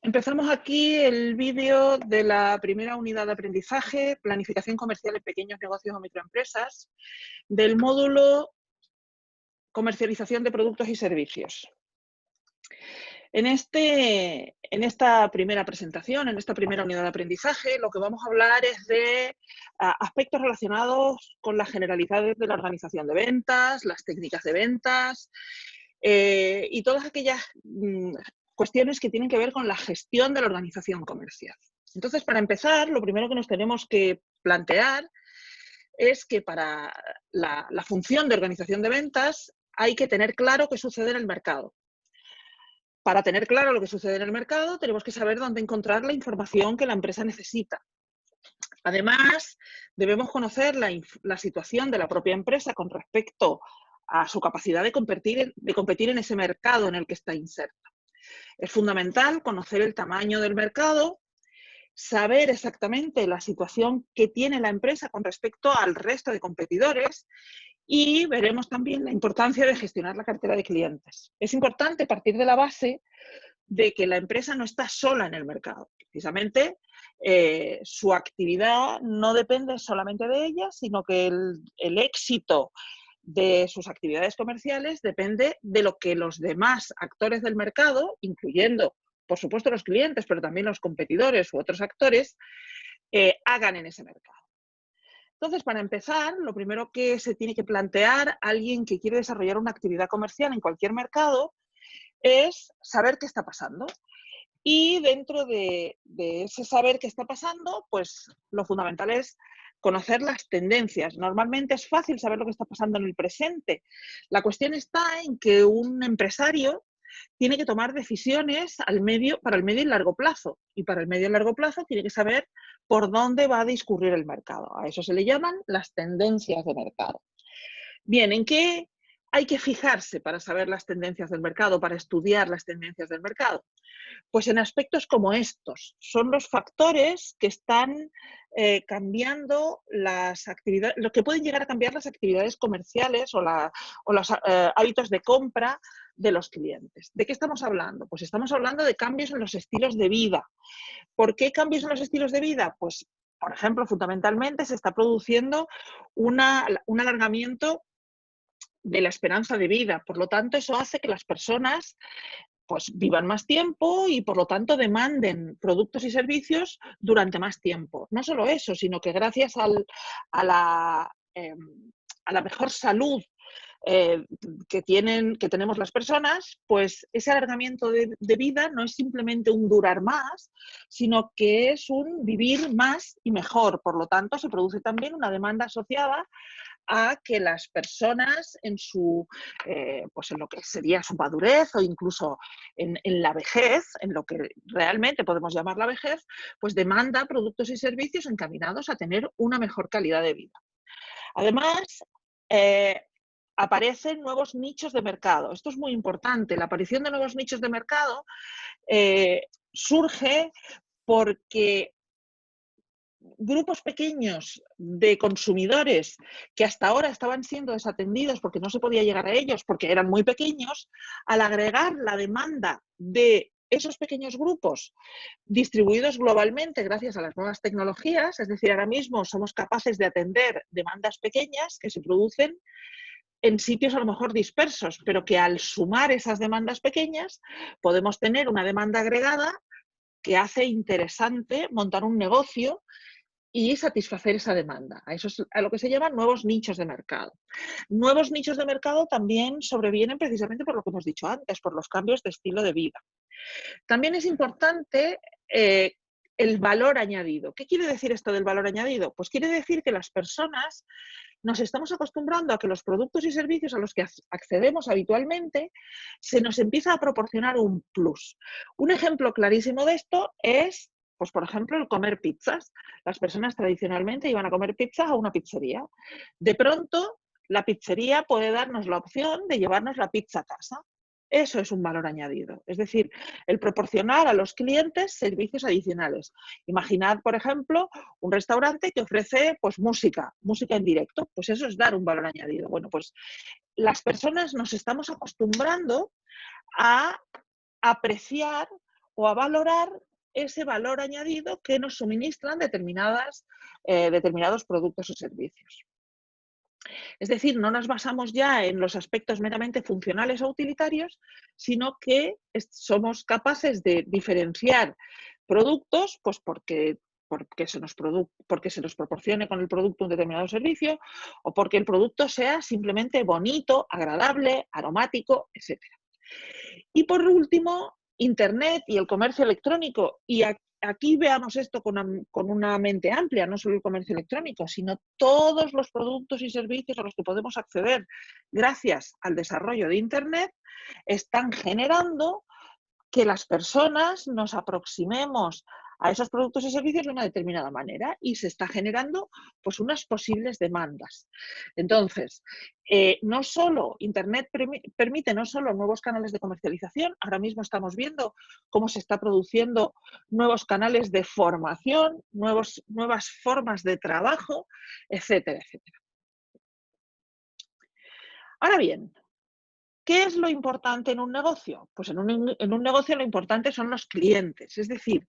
Empezamos aquí el vídeo de la primera unidad de aprendizaje, planificación comercial en pequeños negocios o microempresas, del módulo comercialización de productos y servicios. En esta primera presentación, en esta primera unidad de aprendizaje, lo que vamos a hablar es de aspectos relacionados con las generalidades de la organización de ventas, las técnicas de ventas y todas aquellas cuestiones que tienen que ver con la gestión de la organización comercial. Entonces, para empezar, lo primero que nos tenemos que plantear es que para la función de organización de ventas hay que tener claro qué sucede en el mercado. Para tener claro lo que sucede en el mercado, tenemos que saber dónde encontrar la información que la empresa necesita. Además, debemos conocer la situación de la propia empresa con respecto a su capacidad de competir en ese mercado en el que está inserta. Es fundamental conocer el tamaño del mercado, saber exactamente la situación que tiene la empresa con respecto al resto de competidores y veremos también la importancia de gestionar la cartera de clientes. Es importante partir de la base de que la empresa no está sola en el mercado. Precisamente su actividad no depende solamente de ella, sino que el éxito de sus actividades comerciales depende de lo que los demás actores del mercado, incluyendo, por supuesto, los clientes, pero también los competidores u otros actores, hagan en ese mercado. Entonces, para empezar, lo primero que se tiene que plantear alguien que quiere desarrollar una actividad comercial en cualquier mercado es saber qué está pasando. Y dentro de ese saber qué está pasando, pues lo fundamental es conocer las tendencias. Normalmente es fácil saber lo que está pasando en el presente. La cuestión está en que un empresario tiene que tomar decisiones para el medio y largo plazo. Y para el medio y largo plazo tiene que saber por dónde va a discurrir el mercado. A eso se le llaman las tendencias de mercado. Bien, ¿en qué hay que fijarse para saber las tendencias del mercado, para estudiar las tendencias del mercado? Pues en aspectos como estos. Son los factores que están cambiando las actividades, lo que pueden llegar a cambiar las actividades comerciales o los hábitos de compra de los clientes. ¿De qué estamos hablando? Pues estamos hablando de cambios en los estilos de vida. ¿Por qué cambios en los estilos de vida? Pues, por ejemplo, fundamentalmente se está produciendo un alargamiento de la esperanza de vida. Por lo tanto, eso hace que las personas pues vivan más tiempo y por lo tanto demanden productos y servicios durante más tiempo. No solo eso, sino que gracias a la mejor salud eh, que tenemos las personas, pues ese alargamiento de vida no es simplemente un durar más, sino que es un vivir más y mejor. Por lo tanto, se produce también una demanda asociada a que las personas pues en lo que sería su madurez o incluso en la vejez, en lo que realmente podemos llamar la vejez, pues demanda productos y servicios encaminados a tener una mejor calidad de vida. Además, aparecen nuevos nichos de mercado. Esto es muy importante. La aparición de nuevos nichos de mercado surge porque grupos pequeños de consumidores que hasta ahora estaban siendo desatendidos porque no se podía llegar a ellos porque eran muy pequeños, al agregar la demanda de esos pequeños grupos distribuidos globalmente gracias a las nuevas tecnologías, es decir, ahora mismo somos capaces de atender demandas pequeñas que se producen en sitios a lo mejor dispersos, pero que al sumar esas demandas pequeñas podemos tener una demanda agregada que hace interesante montar un negocio y satisfacer esa demanda. A eso es a lo que se llaman nuevos nichos de mercado. Nuevos nichos de mercado también sobrevienen precisamente por lo que hemos dicho antes, por los cambios de estilo de vida. También es importante el valor añadido. ¿Qué quiere decir esto del valor añadido? Pues quiere decir que las personas nos estamos acostumbrando a que los productos y servicios a los que accedemos habitualmente se nos empieza a proporcionar un plus. Un ejemplo clarísimo de esto es, pues por ejemplo, el comer pizzas. Las personas tradicionalmente iban a comer pizzas a una pizzería. De pronto, la pizzería puede darnos la opción de llevarnos la pizza a casa. Eso es un valor añadido, es decir, el proporcionar a los clientes servicios adicionales. Imaginad, por ejemplo, un restaurante que ofrece pues, música en directo, pues eso es dar un valor añadido. Bueno, pues las personas nos estamos acostumbrando a apreciar o a valorar ese valor añadido que nos suministran determinados productos o servicios. Es decir, no nos basamos ya en los aspectos meramente funcionales o utilitarios, sino que somos capaces de diferenciar productos, pues porque se nos proporcione con el producto un determinado servicio o porque el producto sea simplemente bonito, agradable, aromático, etc. Y por último, Internet y el comercio electrónico. Y aquí veamos esto con una mente amplia, no solo el comercio electrónico, sino todos los productos y servicios a los que podemos acceder gracias al desarrollo de Internet están generando que las personas nos aproximemos a esos productos y servicios de una determinada manera y se está generando pues unas posibles demandas. Entonces, no solo Internet permite no solo nuevos canales de comercialización, ahora mismo estamos viendo cómo se está produciendo nuevos canales de formación, nuevas formas de trabajo, etcétera, etcétera. Ahora bien, ¿qué es lo importante en un negocio? Pues en un negocio lo importante son los clientes, es decir,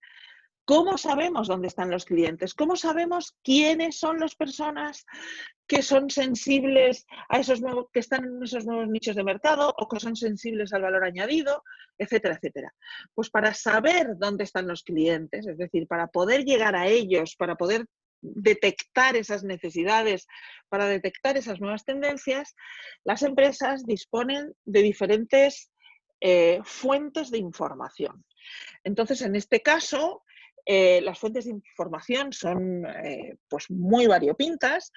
¿cómo sabemos dónde están los clientes? ¿Cómo sabemos quiénes son las personas que son sensibles a que están en esos nuevos nichos de mercado o que son sensibles al valor añadido, etcétera, etcétera? Pues para saber dónde están los clientes, es decir, para poder llegar a ellos, para poder detectar esas necesidades, para detectar esas nuevas tendencias, las empresas disponen de diferentes fuentes de información. Entonces, en este caso, las fuentes de información son pues muy variopintas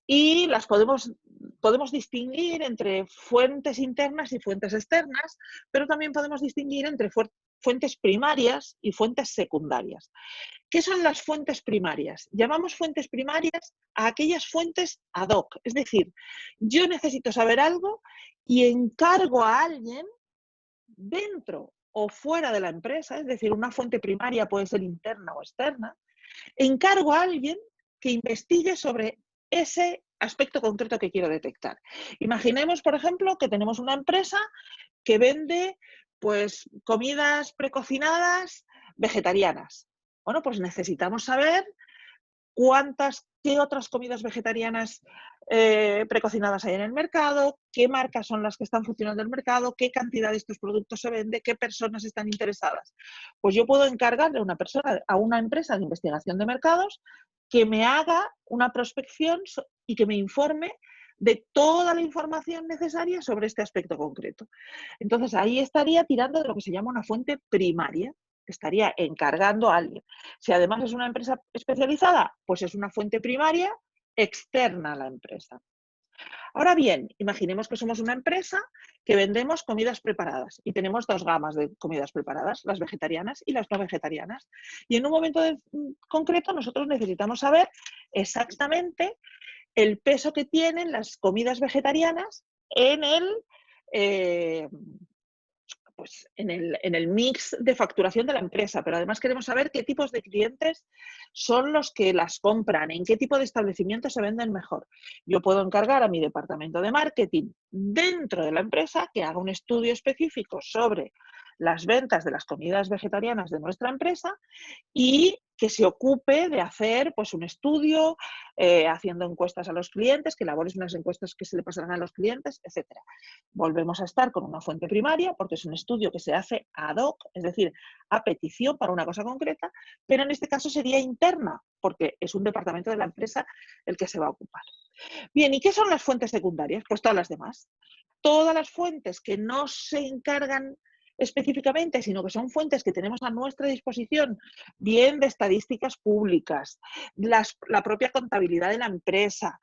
y las podemos distinguir entre fuentes internas y fuentes externas, pero también podemos distinguir entre fuentes primarias y fuentes secundarias. ¿Qué son las fuentes primarias? Llamamos fuentes primarias a aquellas fuentes ad hoc, es decir, yo necesito saber algo y encargo a alguien dentro o fuera de la empresa, es decir, una fuente primaria puede ser interna o externa, encargo a alguien que investigue sobre ese aspecto concreto que quiero detectar. Imaginemos, por ejemplo, que tenemos una empresa que vende pues comidas precocinadas vegetarianas. Bueno, pues necesitamos saber qué otras comidas vegetarianas precocinadas hay en el mercado, qué marcas son las que están funcionando en el mercado, qué cantidad de estos productos se vende, qué personas están interesadas. Pues yo puedo encargarle a una empresa de investigación de mercados que me haga una prospección y que me informe de toda la información necesaria sobre este aspecto concreto. Entonces ahí estaría tirando de lo que se llama una fuente primaria, estaría encargando a alguien. Si además es una empresa especializada, pues es una fuente primaria externa a la empresa. Ahora bien, imaginemos que somos una empresa que vendemos comidas preparadas y tenemos dos gamas de comidas preparadas, las vegetarianas y las no vegetarianas. Y en un momento concreto nosotros necesitamos saber exactamente el peso que tienen las comidas vegetarianas en el mix de facturación de la empresa, pero además queremos saber qué tipos de clientes son los que las compran, en qué tipo de establecimientos se venden mejor. Yo puedo encargar a mi departamento de marketing dentro de la empresa que haga un estudio específico sobre las ventas de las comidas vegetarianas de nuestra empresa y que se ocupe de hacer pues, un estudio, haciendo encuestas a los clientes, que elabores unas encuestas que se le pasarán a los clientes, etc. Volvemos a estar con una fuente primaria porque es un estudio que se hace ad hoc, es decir, a petición para una cosa concreta, pero en este caso sería interna porque es un departamento de la empresa el que se va a ocupar. Bien, ¿y qué son las fuentes secundarias? Pues todas las demás. Todas las fuentes que no se encargan específicamente, sino que son fuentes que tenemos a nuestra disposición, bien de estadísticas públicas, la propia contabilidad de la empresa,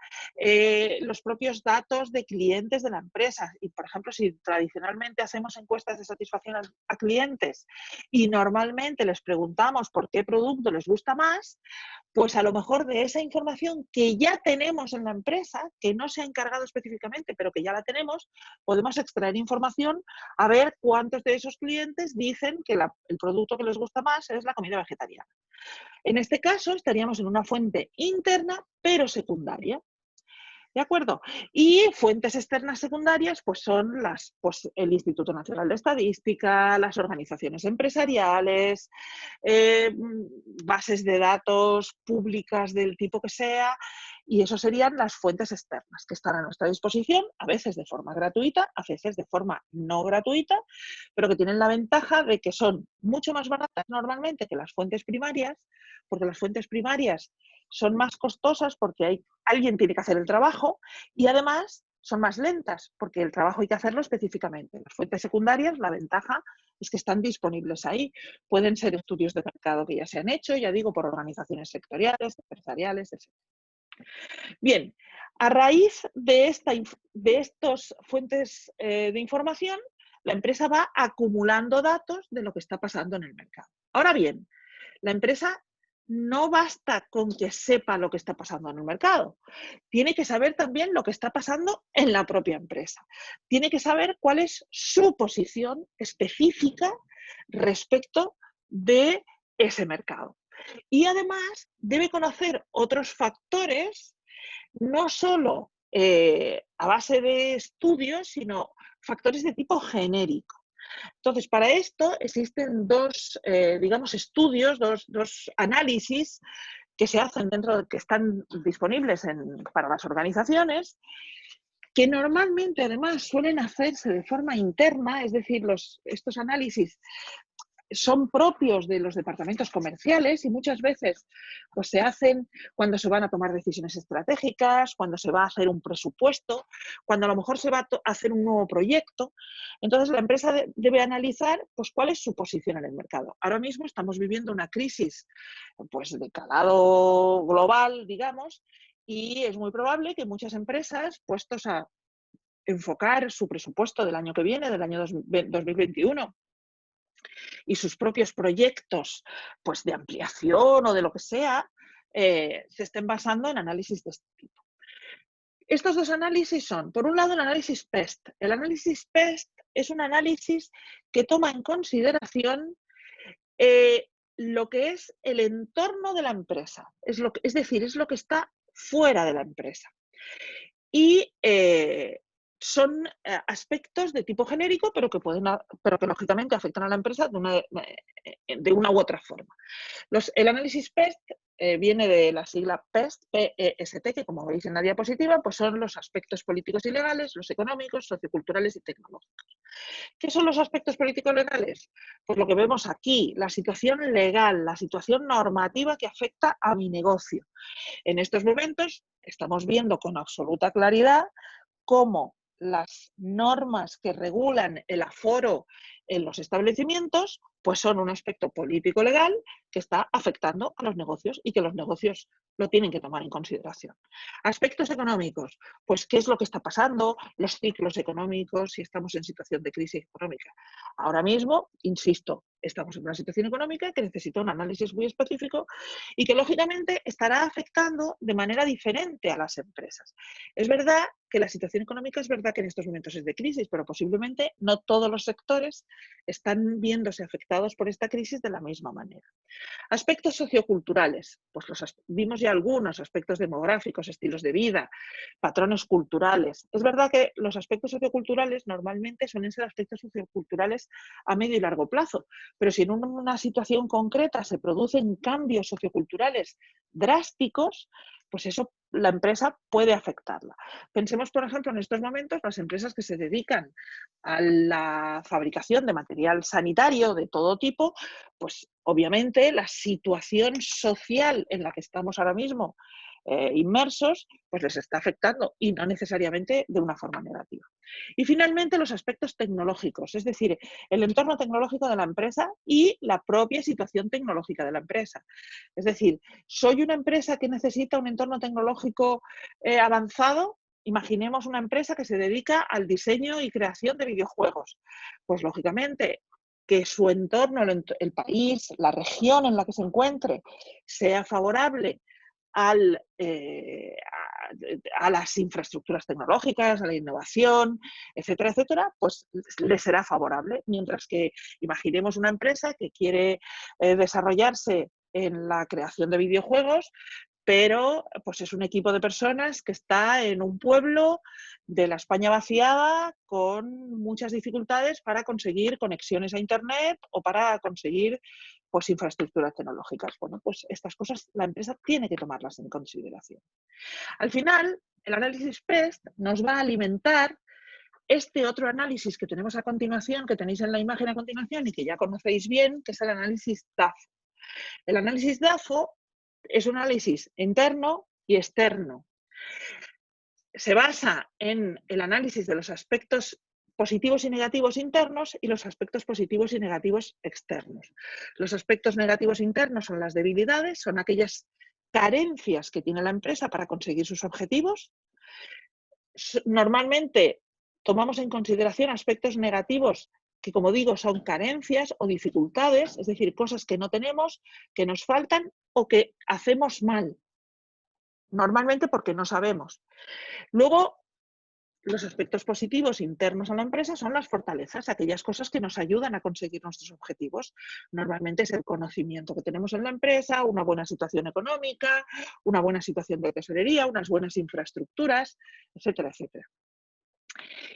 los propios datos de clientes de la empresa. Y, por ejemplo, si tradicionalmente hacemos encuestas de satisfacción a clientes y normalmente les preguntamos por qué producto les gusta más, pues a lo mejor de esa información que ya tenemos en la empresa, que no se ha encargado específicamente, pero que ya la tenemos, podemos extraer información a ver cuántos de esos clientes dicen que el producto que les gusta más es la comida vegetariana. En este caso estaríamos en una fuente interna, pero secundaria. ¿De acuerdo? Y fuentes externas secundarias, pues son el Instituto Nacional de Estadística, las organizaciones empresariales, bases de datos públicas del tipo que sea, y eso serían las fuentes externas que están a nuestra disposición, a veces de forma gratuita, a veces de forma no gratuita, pero que tienen la ventaja de que son mucho más baratas normalmente que las fuentes primarias, porque las fuentes primarias son más costosas porque alguien tiene que hacer el trabajo y además son más lentas porque el trabajo hay que hacerlo específicamente. Las fuentes secundarias, la ventaja es que están disponibles ahí. Pueden ser estudios de mercado que ya se han hecho, ya digo, por organizaciones sectoriales, empresariales, etc. Bien, a raíz de estas fuentes de información, la empresa va acumulando datos de lo que está pasando en el mercado. Ahora bien, la empresa no basta con que sepa lo que está pasando en el mercado. Tiene que saber también lo que está pasando en la propia empresa. Tiene que saber cuál es su posición específica respecto de ese mercado. Y además debe conocer otros factores, no solo a base de estudios, sino factores de tipo genérico. Entonces, para esto existen digamos, estudios, dos análisis que se hacen que están disponibles para las organizaciones, que normalmente además suelen hacerse de forma interna, es decir, estos análisis son propios de los departamentos comerciales y muchas veces pues, se hacen cuando se van a tomar decisiones estratégicas, cuando se va a hacer un presupuesto, cuando a lo mejor se va a hacer un nuevo proyecto. Entonces la empresa debe analizar pues, cuál es su posición en el mercado. Ahora mismo estamos viviendo una crisis pues, de calado global, digamos, y es muy probable que muchas empresas, puestos a enfocar su presupuesto del año que viene, del año 2021, y sus propios proyectos pues, de ampliación o de lo que sea, se estén basando en análisis de este tipo. Estos dos análisis son, por un lado, el análisis PEST. El análisis PEST es un análisis que toma en consideración lo que es el entorno de la empresa, es decir, es lo que está fuera de la empresa. Y son aspectos de tipo genérico, pero que lógicamente afectan a la empresa de una u otra forma. El análisis PEST viene de la sigla PEST, P-E-S-T, que como veis en la diapositiva, pues son los aspectos políticos y legales, los económicos, socioculturales y tecnológicos. ¿Qué son los aspectos políticos legales? Pues lo que vemos aquí, la situación legal, la situación normativa que afecta a mi negocio. En estos momentos estamos viendo con absoluta claridad cómo las normas que regulan el aforo en los establecimientos pues son un aspecto político-legal que está afectando a los negocios y que los negocios lo tienen que tomar en consideración. Aspectos económicos, pues qué es lo que está pasando, los ciclos económicos, si estamos en situación de crisis económica. Ahora mismo, insisto, estamos en una situación económica que necesita un análisis muy específico y que lógicamente estará afectando de manera diferente a las empresas. Es verdad que la situación económica es verdad que en estos momentos es de crisis, pero posiblemente no todos los sectores están viéndose afectados por esta crisis de la misma manera. Aspectos socioculturales, pues vimos ya algunos aspectos demográficos, estilos de vida, patrones culturales. Es verdad que los aspectos socioculturales normalmente suelen ser aspectos socioculturales a medio y largo plazo, pero si en una situación concreta se producen cambios socioculturales drásticos, pues eso la empresa puede afectarla. Pensemos, por ejemplo, en estos momentos las empresas que se dedican a la fabricación de material sanitario de todo tipo, pues obviamente la situación social en la que estamos ahora mismo inmersos, pues les está afectando y no necesariamente de una forma negativa. Y finalmente los aspectos tecnológicos, es decir, el entorno tecnológico de la empresa y la propia situación tecnológica de la empresa. Es decir, soy una empresa que necesita un entorno tecnológico avanzado. Imaginemos una empresa que se dedica al diseño y creación de videojuegos. Pues lógicamente que su entorno, el país, la región en la que se encuentre, sea favorable a las infraestructuras tecnológicas, a la innovación, etcétera, etcétera, pues le será favorable. Mientras que imaginemos una empresa que quiere desarrollarse en la creación de videojuegos, pero pues es un equipo de personas que está en un pueblo de la España vaciada con muchas dificultades para conseguir conexiones a Internet o para conseguir pues infraestructuras tecnológicas. Bueno, pues estas cosas la empresa tiene que tomarlas en consideración. Al final, el análisis PEST nos va a alimentar este otro análisis que tenemos a continuación, que tenéis en la imagen a continuación y que ya conocéis bien, que es el análisis DAFO. El análisis DAFO es un análisis interno y externo. Se basa en el análisis de los aspectos positivos y negativos internos y los aspectos positivos y negativos externos. Los aspectos negativos internos son las debilidades, son aquellas carencias que tiene la empresa para conseguir sus objetivos. Normalmente tomamos en consideración aspectos negativos que, como digo, son carencias o dificultades, es decir, cosas que no tenemos, que nos faltan o que hacemos mal, normalmente porque no sabemos. Luego, los aspectos positivos internos a la empresa son las fortalezas, aquellas cosas que nos ayudan a conseguir nuestros objetivos. Normalmente es el conocimiento que tenemos en la empresa, una buena situación económica, una buena situación de tesorería, unas buenas infraestructuras, etcétera, etcétera.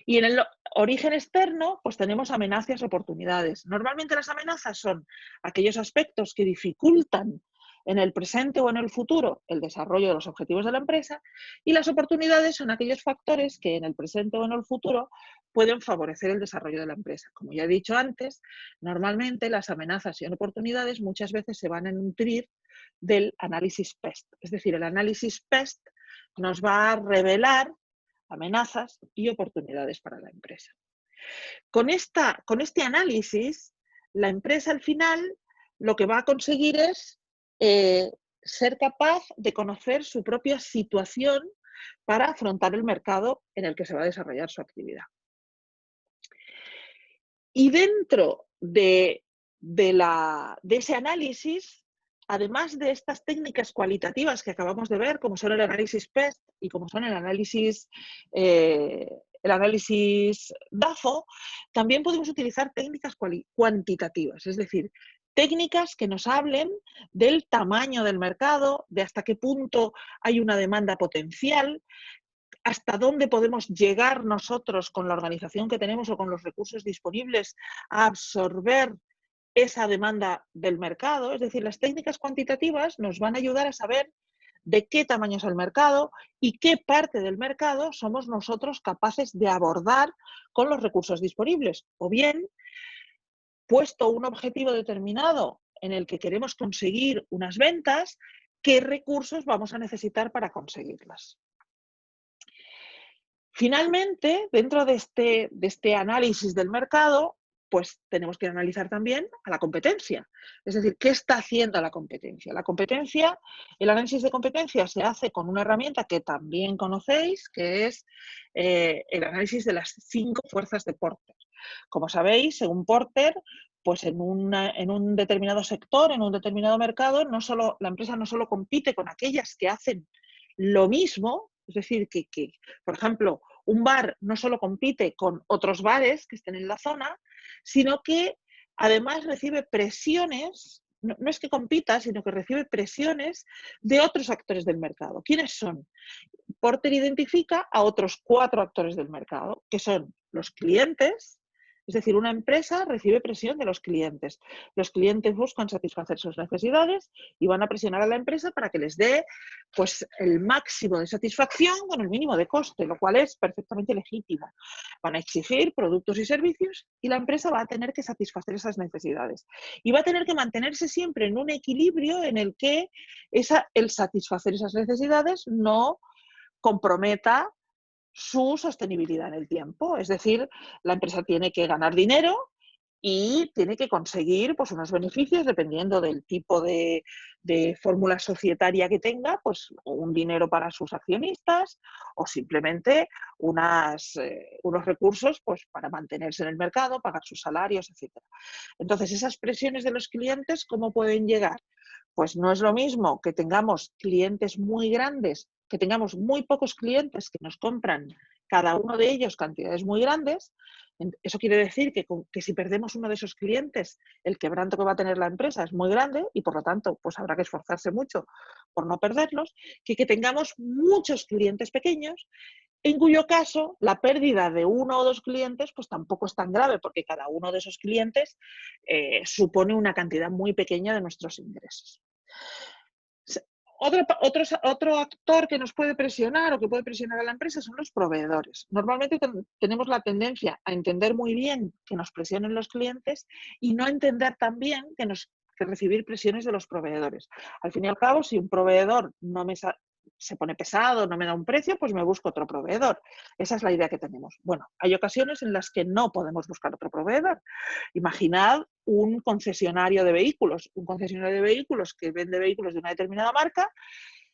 Y en el origen externo, pues tenemos amenazas y oportunidades. Normalmente las amenazas son aquellos aspectos que dificultan en el presente o en el futuro el desarrollo de los objetivos de la empresa, y las oportunidades son aquellos factores que en el presente o en el futuro pueden favorecer el desarrollo de la empresa. Como ya he dicho antes, normalmente las amenazas y oportunidades muchas veces se van a nutrir del análisis PEST. Es decir, el análisis PEST nos va a revelar amenazas y oportunidades para la empresa. Con este análisis, la empresa al final lo que va a conseguir es ser capaz de conocer su propia situación para afrontar el mercado en el que se va a desarrollar su actividad. Y dentro de ese análisis, además de estas técnicas cualitativas que acabamos de ver, como son el análisis PEST y como son el análisis DAFO, también podemos utilizar técnicas cuantitativas, es decir, técnicas que nos hablen del tamaño del mercado, de hasta qué punto hay una demanda potencial, hasta dónde podemos llegar nosotros con la organización que tenemos o con los recursos disponibles a absorber esa demanda del mercado. Es decir, las técnicas cuantitativas nos van a ayudar a saber de qué tamaño es el mercado y qué parte del mercado somos nosotros capaces de abordar con los recursos disponibles. O bien, puesto un objetivo determinado en el que queremos conseguir unas ventas, ¿qué recursos vamos a necesitar para conseguirlas? Finalmente, dentro de este análisis del mercado, pues tenemos que analizar también a la competencia. Es decir, ¿qué está haciendo la competencia? La competencia, el análisis de competencia se hace con una herramienta que también conocéis, que es el análisis de las 5 fuerzas de Porter. Como sabéis, según Porter, pues en un determinado sector, en un determinado mercado, la empresa no solo compite con aquellas que hacen lo mismo, es decir, que por ejemplo, un bar no solo compite con otros bares que estén en la zona, sino que además recibe presiones, no es que compita, sino que recibe presiones de otros actores del mercado. ¿Quiénes son? Porter identifica a otros 4 actores del mercado, que son los clientes. Es decir, una empresa recibe presión de los clientes. Los clientes buscan satisfacer sus necesidades y van a presionar a la empresa para que les dé pues, el máximo de satisfacción con el mínimo de coste, lo cual es perfectamente legítimo. Van a exigir productos y servicios y la empresa va a tener que satisfacer esas necesidades. Y va a tener que mantenerse siempre en un equilibrio en el que el satisfacer esas necesidades no comprometa su sostenibilidad en el tiempo. Es decir, la empresa tiene que ganar dinero y tiene que conseguir pues, unos beneficios dependiendo del tipo de fórmula societaria que tenga, pues un dinero para sus accionistas o simplemente unos recursos pues, para mantenerse en el mercado, pagar sus salarios, etc. Entonces, esas presiones de los clientes, ¿cómo pueden llegar? Pues no es lo mismo que tengamos clientes muy grandes, que tengamos muy pocos clientes que nos compran cada uno de ellos cantidades muy grandes. Eso quiere decir que si perdemos uno de esos clientes, el quebranto que va a tener la empresa es muy grande y por lo tanto pues habrá que esforzarse mucho por no perderlos, que tengamos muchos clientes pequeños, en cuyo caso la pérdida de uno o dos clientes pues tampoco es tan grave porque cada uno de esos clientes supone una cantidad muy pequeña de nuestros ingresos. Otro actor que nos puede presionar o que puede presionar a la empresa son los proveedores. Normalmente tenemos la tendencia a entender muy bien que nos presionen los clientes y no entender también que recibir presiones de los proveedores. Al fin y al cabo, si un proveedor se pone pesado, no me da un precio, pues me busco otro proveedor. Esa es la idea que tenemos. Bueno, hay ocasiones en las que no podemos buscar otro proveedor. Imaginad un concesionario de vehículos. Un concesionario de vehículos que vende vehículos de una determinada marca,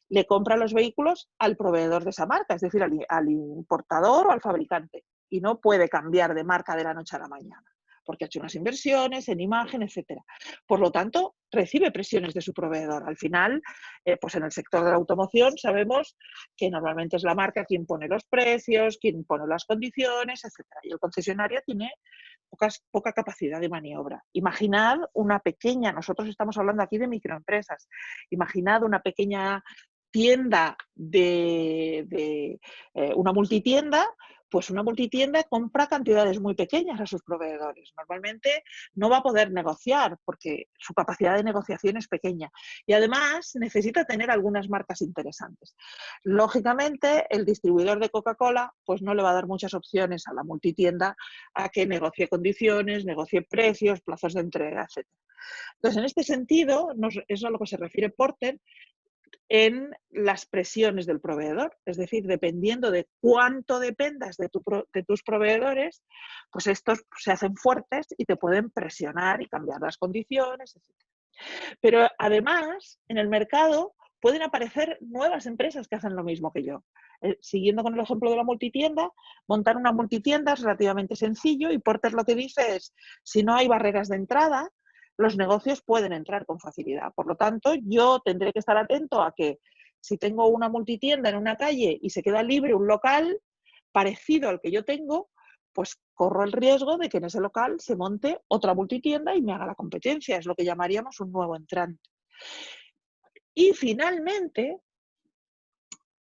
le compra los vehículos al proveedor de esa marca, es decir, al importador o al fabricante. Y no puede cambiar de marca de la noche a la mañana, porque ha hecho unas inversiones en imagen, etc. Por lo tanto, recibe presiones de su proveedor. Al final, pues en el sector de la automoción sabemos que normalmente es la marca quien pone los precios, quien pone las condiciones, etc. Y el concesionario tiene poca capacidad de maniobra. Imaginad una pequeña, nosotros estamos hablando aquí de microempresas, imaginad una pequeña tienda una multitienda, pues una multitienda compra cantidades muy pequeñas a sus proveedores. Normalmente no va a poder negociar porque su capacidad de negociación es pequeña y además necesita tener algunas marcas interesantes. Lógicamente, el distribuidor de Coca-Cola pues no le va a dar muchas opciones a la multitienda a que negocie condiciones, negocie precios, plazos de entrega, etc. Entonces, en este sentido, es a lo que se refiere Porter en las presiones del proveedor, es decir, dependiendo de cuánto dependas de tus proveedores, pues estos se hacen fuertes y te pueden presionar y cambiar las condiciones, etc. Pero además, en el mercado pueden aparecer nuevas empresas que hacen lo mismo que yo. Siguiendo con el ejemplo de la multitienda, montar una multitienda es relativamente sencillo y Porter lo que dice es, si no hay barreras de entrada, los negocios pueden entrar con facilidad. Por lo tanto, yo tendré que estar atento a que si tengo una multitienda en una calle y se queda libre un local parecido al que yo tengo, pues corro el riesgo de que en ese local se monte otra multitienda y me haga la competencia. Es lo que llamaríamos un nuevo entrante. Y finalmente,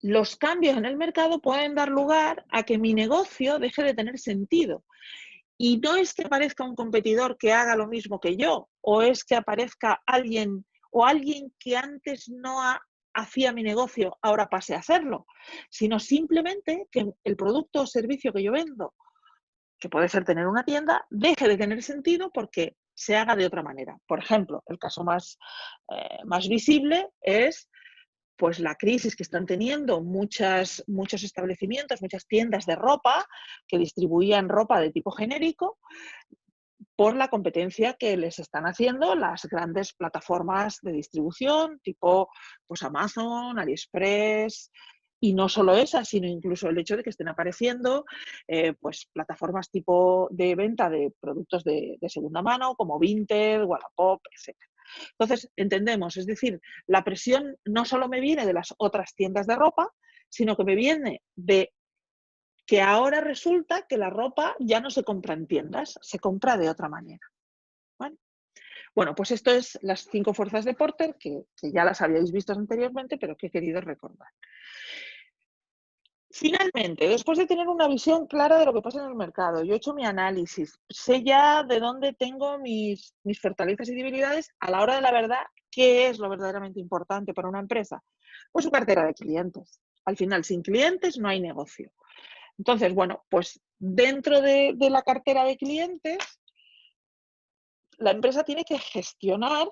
los cambios en el mercado pueden dar lugar a que mi negocio deje de tener sentido. Y no es que aparezca un competidor que haga lo mismo que yo, o es que aparezca alguien que antes no hacía mi negocio, ahora pase a hacerlo, sino simplemente que el producto o servicio que yo vendo, que puede ser tener una tienda, deje de tener sentido porque se haga de otra manera. Por ejemplo, el caso más visible es pues la crisis que están teniendo muchos establecimientos, muchas tiendas de ropa que distribuían ropa de tipo genérico por la competencia que les están haciendo las grandes plataformas de distribución tipo pues Amazon, AliExpress. Y no solo esas, sino incluso el hecho de que estén apareciendo pues plataformas tipo de venta de productos de segunda mano como Vinted, Wallapop, etc. Entonces, entendemos, es decir, la presión no solo me viene de las otras tiendas de ropa, sino que me viene de que ahora resulta que la ropa ya no se compra en tiendas, se compra de otra manera. ¿Vale? Bueno, pues esto es las 5 fuerzas de Porter, que ya las habíais visto anteriormente, pero que he querido recordar. Finalmente, después de tener una visión clara de lo que pasa en el mercado, yo he hecho mi análisis, sé ya de dónde tengo mis fortalezas y debilidades, a la hora de la verdad, ¿qué es lo verdaderamente importante para una empresa? Pues su cartera de clientes. Al final, sin clientes no hay negocio. Entonces, bueno, pues dentro de la cartera de clientes, la empresa tiene que gestionar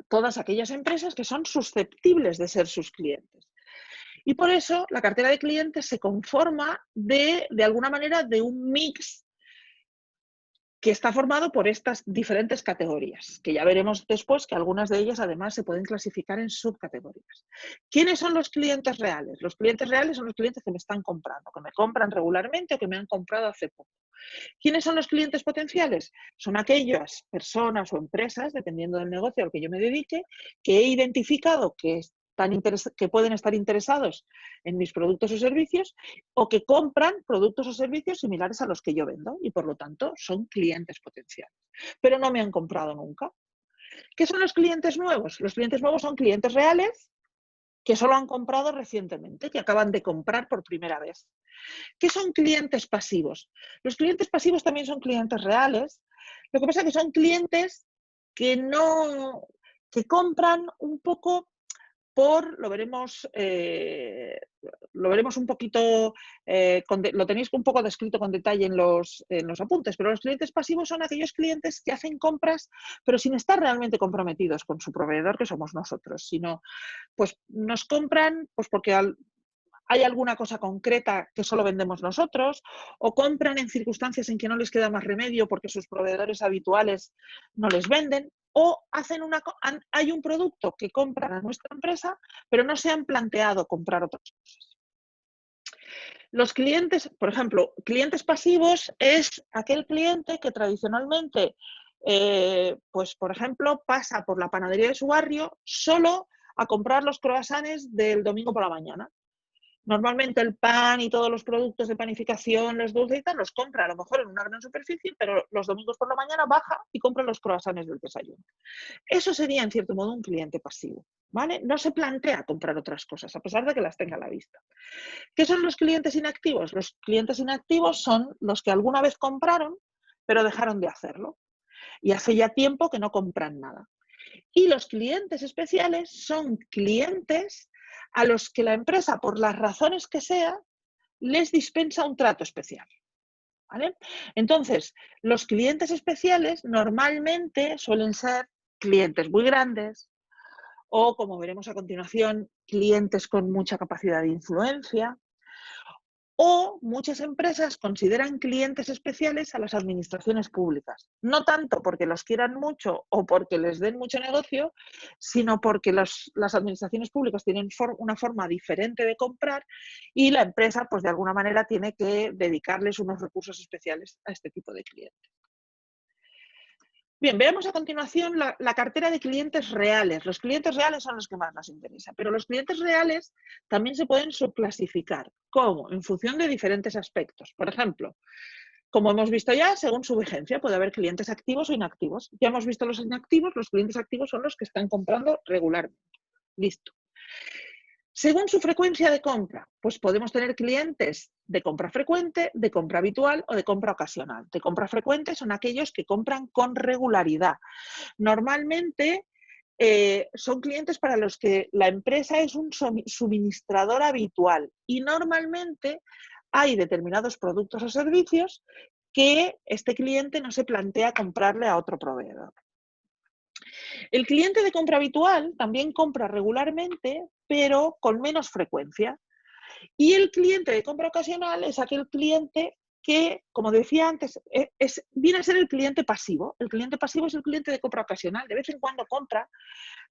todas aquellas empresas que son susceptibles de ser sus clientes. Y por eso la cartera de clientes se conforma de alguna manera, de un mix que está formado por estas diferentes categorías, que ya veremos después que algunas de ellas además se pueden clasificar en subcategorías. ¿Quiénes son los clientes reales? Los clientes reales son los clientes que me están comprando, que me compran regularmente o que me han comprado hace poco. ¿Quiénes son los clientes potenciales? Son aquellas personas o empresas, dependiendo del negocio al que yo me dedique, que he identificado que que pueden estar interesados en mis productos o servicios o que compran productos o servicios similares a los que yo vendo y por lo tanto son clientes potenciales, pero no me han comprado nunca. ¿Qué son los clientes nuevos? Los clientes nuevos son clientes reales que solo han comprado recientemente, que acaban de comprar por primera vez. ¿Qué son clientes pasivos? Los clientes pasivos también son clientes reales. Lo que pasa es que son clientes que no, que compran un poco lo veremos un poquito, lo tenéis un poco descrito con detalle en los apuntes, pero los clientes pasivos son aquellos clientes que hacen compras, pero sin estar realmente comprometidos con su proveedor, que somos nosotros, sino pues nos compran pues porque hay alguna cosa concreta que solo vendemos nosotros, o compran en circunstancias en que no les queda más remedio porque sus proveedores habituales no les venden, o hay un producto que compran a nuestra empresa, pero no se han planteado comprar otras cosas. Los clientes, por ejemplo, clientes pasivos es aquel cliente que tradicionalmente, pues por ejemplo, pasa por la panadería de su barrio solo a comprar los croissants del domingo por la mañana. Normalmente el pan y todos los productos de panificación, los dulces y tal, los compra a lo mejor en una gran superficie, pero los domingos por la mañana baja y compra los croissants del desayuno. Eso sería, en cierto modo, un cliente pasivo, ¿vale? No se plantea comprar otras cosas, a pesar de que las tenga a la vista. ¿Qué son los clientes inactivos? Los clientes inactivos son los que alguna vez compraron, pero dejaron de hacerlo. Y hace ya tiempo que no compran nada. Y los clientes especiales son clientes a los que la empresa, por las razones que sea, les dispensa un trato especial. ¿Vale? Entonces, los clientes especiales normalmente suelen ser clientes muy grandes o, como veremos a continuación, clientes con mucha capacidad de influencia. O muchas empresas consideran clientes especiales a las administraciones públicas. No tanto porque los quieran mucho o porque les den mucho negocio, sino porque las administraciones públicas tienen una forma diferente de comprar y la empresa, pues de alguna manera, tiene que dedicarles unos recursos especiales a este tipo de clientes. Bien, veamos a continuación la cartera de clientes reales. Los clientes reales son los que más nos interesan, pero los clientes reales también se pueden subclasificar. ¿Cómo? En función de diferentes aspectos. Por ejemplo, como hemos visto ya, según su vigencia, puede haber clientes activos o inactivos. Ya hemos visto los inactivos, los clientes activos son los que están comprando regularmente. Listo. Según su frecuencia de compra, pues podemos tener clientes de compra frecuente, de compra habitual o de compra ocasional. De compra frecuente son aquellos que compran con regularidad. Normalmente son clientes para los que la empresa es un suministrador habitual y normalmente hay determinados productos o servicios que este cliente no se plantea comprarle a otro proveedor. El cliente de compra habitual también compra regularmente, pero con menos frecuencia. Y el cliente de compra ocasional es aquel cliente que, como decía antes, viene a ser el cliente pasivo. El cliente pasivo es el cliente de compra ocasional. De vez en cuando compra,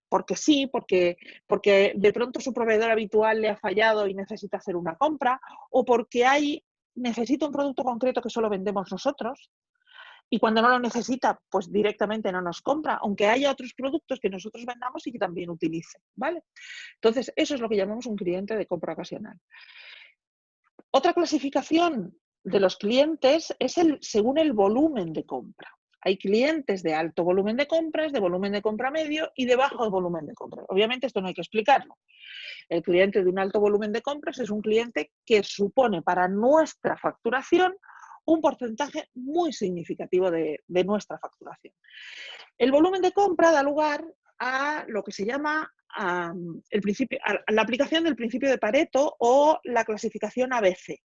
porque sí, porque de pronto su proveedor habitual le ha fallado y necesita hacer una compra, o porque necesita un producto concreto que solo vendemos nosotros. Y cuando no lo necesita, pues directamente no nos compra, aunque haya otros productos que nosotros vendamos y que también utilice, ¿vale? Entonces, eso es lo que llamamos un cliente de compra ocasional. Otra clasificación de los clientes es según el volumen de compra. Hay clientes de alto volumen de compras, de volumen de compra medio y de bajo volumen de compra. Obviamente esto no hay que explicarlo. El cliente de un alto volumen de compras es un cliente que supone para nuestra facturación un porcentaje muy significativo de nuestra facturación. El volumen de compra da lugar a lo que se llama a la aplicación del principio de Pareto o la clasificación ABC.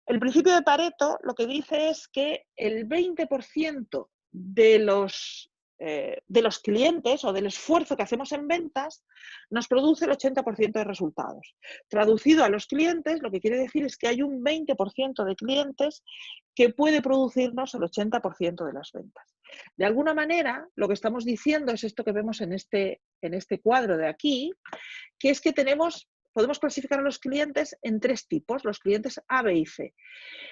El principio de Pareto lo que dice es que el 20% de los clientes o del esfuerzo que hacemos en ventas nos produce el 80% de resultados. Traducido a los clientes, lo que quiere decir es que hay un 20% de clientes que puede producirnos el 80% de las ventas. De alguna manera, lo que estamos diciendo es esto que vemos en este cuadro de aquí, que es que podemos clasificar a los clientes en tres tipos, los clientes A, B y C.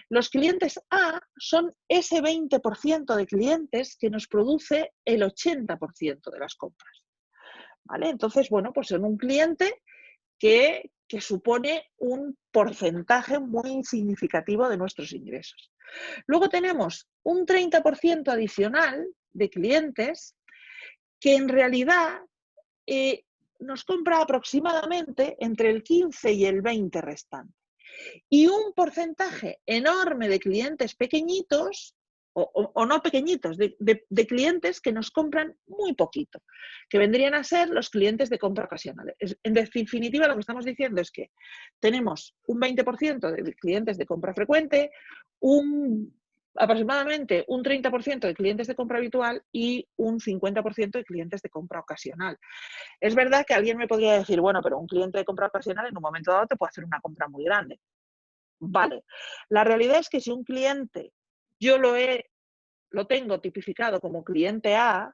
Los clientes A son ese 20% de clientes que nos produce el 80% de las compras. ¿vale? Entonces, bueno, pues son un cliente que supone un porcentaje muy significativo de nuestros ingresos. Luego tenemos un 30% adicional de clientes que en realidad nos compra aproximadamente entre el 15 y el 20 restante. Y un porcentaje enorme de clientes pequeñitos, o no pequeñitos, de clientes que nos compran muy poquito, que vendrían a ser los clientes de compra ocasional. En definitiva, lo que estamos diciendo es que tenemos un 20% de clientes de compra frecuente, aproximadamente un 30% de clientes de compra habitual y un 50% de clientes de compra ocasional. Es verdad que alguien me podría decir, bueno, pero un cliente de compra ocasional en un momento dado te puede hacer una compra muy grande. Vale. La realidad es que si un cliente yo lo tengo tipificado como cliente A,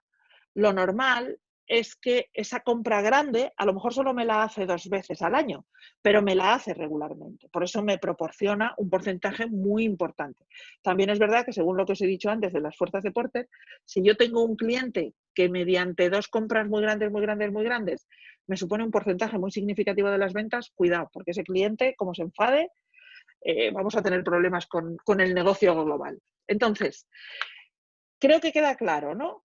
lo normal es que esa compra grande a lo mejor solo me la hace 2 veces al año, pero me la hace regularmente. Por eso me proporciona un porcentaje muy importante. También es verdad que, según lo que os he dicho antes de las fuerzas de Porter, si yo tengo un cliente que mediante 2 compras muy grandes, muy grandes, muy grandes, me supone un porcentaje muy significativo de las ventas, cuidado, porque ese cliente, como se enfade, vamos a tener problemas con el negocio global. Entonces, creo que queda claro, ¿no?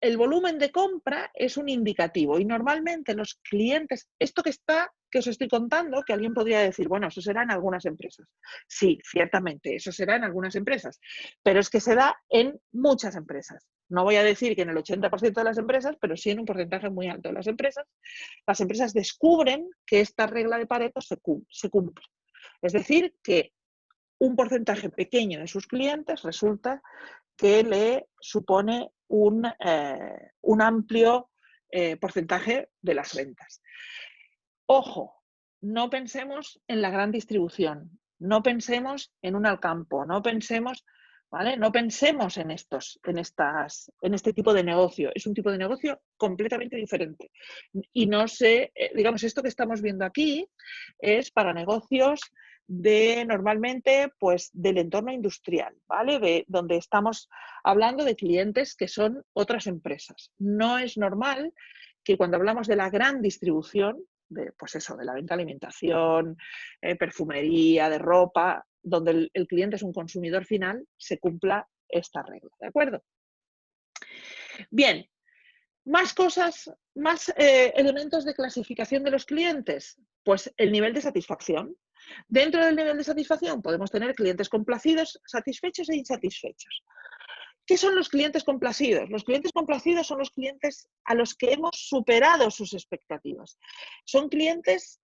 El volumen de compra es un indicativo y normalmente los clientes, esto que os estoy contando, que alguien podría decir, bueno, eso será en algunas empresas. Sí, ciertamente, eso será en algunas empresas, pero es que se da en muchas empresas. No voy a decir que en el 80% de las empresas, pero sí en un porcentaje muy alto de las empresas. Las empresas descubren que esta regla de Pareto se cumple. Es decir, que un porcentaje pequeño de sus clientes resulta que le supone un amplio porcentaje de las ventas. Ojo, no pensemos en la gran distribución, no pensemos en un Alcampo, no pensemos, ¿vale? No pensemos en este tipo de negocio. Es un tipo de negocio completamente diferente. Y no sé, digamos, esto que estamos viendo aquí es para negocios normalmente, pues, del entorno industrial, ¿vale? Donde estamos hablando de clientes que son otras empresas. No es normal que cuando hablamos de la gran distribución, pues eso, de la venta de alimentación, perfumería, de ropa, donde el cliente es un consumidor final, se cumpla esta regla, ¿de acuerdo? Bien, más cosas, más elementos de clasificación de los clientes, pues el nivel de satisfacción. Dentro del nivel de satisfacción podemos tener clientes complacidos, satisfechos e insatisfechos. ¿Qué son los clientes complacidos? Los clientes complacidos son los clientes a los que hemos superado sus expectativas. Son clientes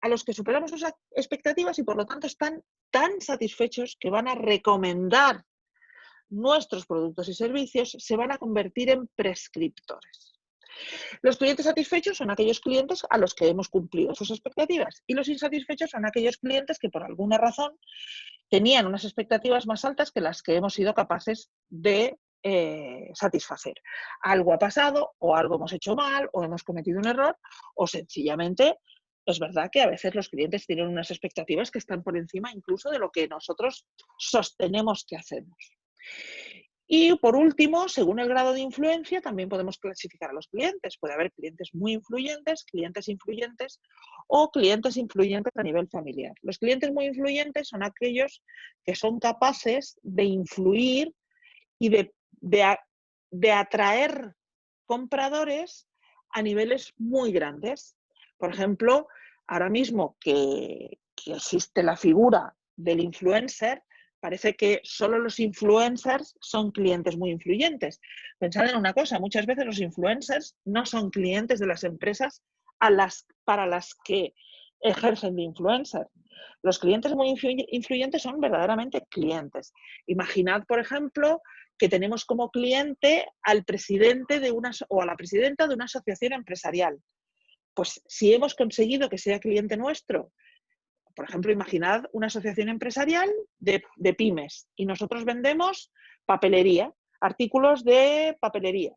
a los que superamos sus expectativas y por lo tanto están tan satisfechos que van a recomendar nuestros productos y servicios, se van a convertir en prescriptores. Los clientes satisfechos son aquellos clientes a los que hemos cumplido sus expectativas y los insatisfechos son aquellos clientes que por alguna razón tenían unas expectativas más altas que las que hemos sido capaces de satisfacer. Algo ha pasado o algo hemos hecho mal o hemos cometido un error o sencillamente es verdad que a veces los clientes tienen unas expectativas que están por encima incluso de lo que nosotros sostenemos que hacemos. Y por último, según el grado de influencia, también podemos clasificar a los clientes. Puede haber clientes muy influyentes, clientes influyentes o clientes influyentes a nivel familiar. Los clientes muy influyentes son aquellos que son capaces de influir y de atraer compradores a niveles muy grandes. Por ejemplo, ahora mismo que existe la figura del influencer, parece que solo los influencers son clientes muy influyentes. Pensad en una cosa, muchas veces los influencers no son clientes de las empresas para las que ejercen de influencer. Los clientes muy influyentes son verdaderamente clientes. Imaginad, por ejemplo, que tenemos como cliente al presidente o a la presidenta de una asociación empresarial. Pues si hemos conseguido que sea cliente nuestro, por ejemplo, imaginad una asociación empresarial de pymes y nosotros vendemos papelería, artículos de papelería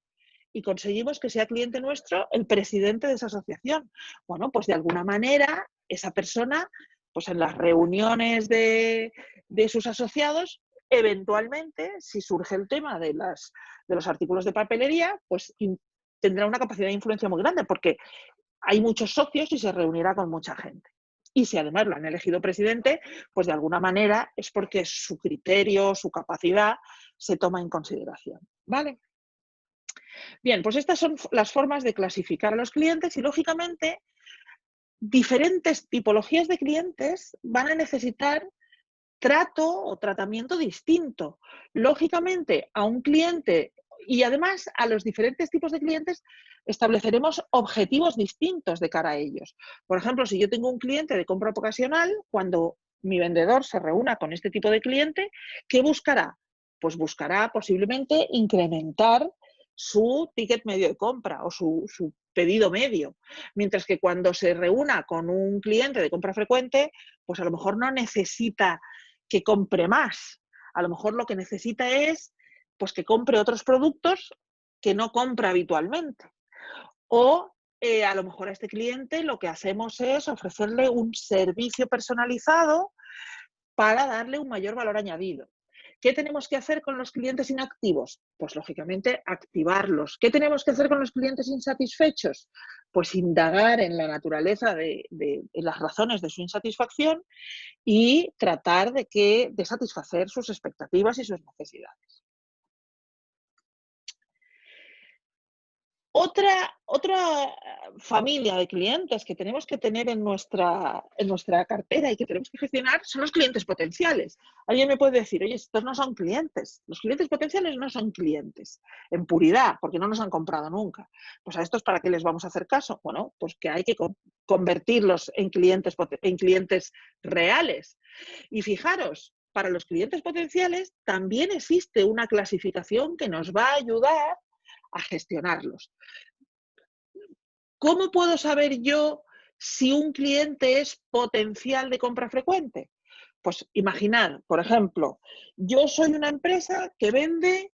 y conseguimos que sea cliente nuestro el presidente de esa asociación. Bueno, pues de alguna manera esa persona, pues en las reuniones de sus asociados, eventualmente, si surge el tema de los artículos de papelería, pues tendrá una capacidad de influencia muy grande porque hay muchos socios y se reunirá con mucha gente. Y si además lo han elegido presidente, pues de alguna manera es porque su criterio, su capacidad se toma en consideración. ¿Vale? Bien, pues estas son las formas de clasificar a los clientes y, lógicamente, diferentes tipologías de clientes van a necesitar trato o tratamiento distinto. Lógicamente, a un cliente y además a los diferentes tipos de clientes estableceremos objetivos distintos de cara a ellos. Por ejemplo, si yo tengo un cliente de compra ocasional, cuando mi vendedor se reúna con este tipo de cliente, ¿qué buscará? Pues buscará posiblemente incrementar su ticket medio de compra o su pedido medio. Mientras que cuando se reúna con un cliente de compra frecuente, pues a lo mejor no necesita que compre más. A lo mejor lo que necesita es pues, que compre otros productos que no compra habitualmente. O a lo mejor a este cliente lo que hacemos es ofrecerle un servicio personalizado para darle un mayor valor añadido. ¿Qué tenemos que hacer con los clientes inactivos? Pues lógicamente activarlos. ¿Qué tenemos que hacer con los clientes insatisfechos? Pues indagar en la naturaleza de las razones de su insatisfacción y tratar de satisfacer sus expectativas y sus necesidades. Otra familia de clientes que tenemos que tener en nuestra cartera y que tenemos que gestionar son los clientes potenciales. Alguien me puede decir, oye, estos no son clientes. Los clientes potenciales no son clientes en puridad, porque no nos han comprado nunca. Pues a estos, ¿para qué les vamos a hacer caso? Bueno, pues que hay que convertirlos en clientes reales. Y fijaros, para los clientes potenciales también existe una clasificación que nos va a ayudar a gestionarlos. ¿Cómo puedo saber yo si un cliente es potencial de compra frecuente? Pues imaginad, por ejemplo, yo soy una empresa que vende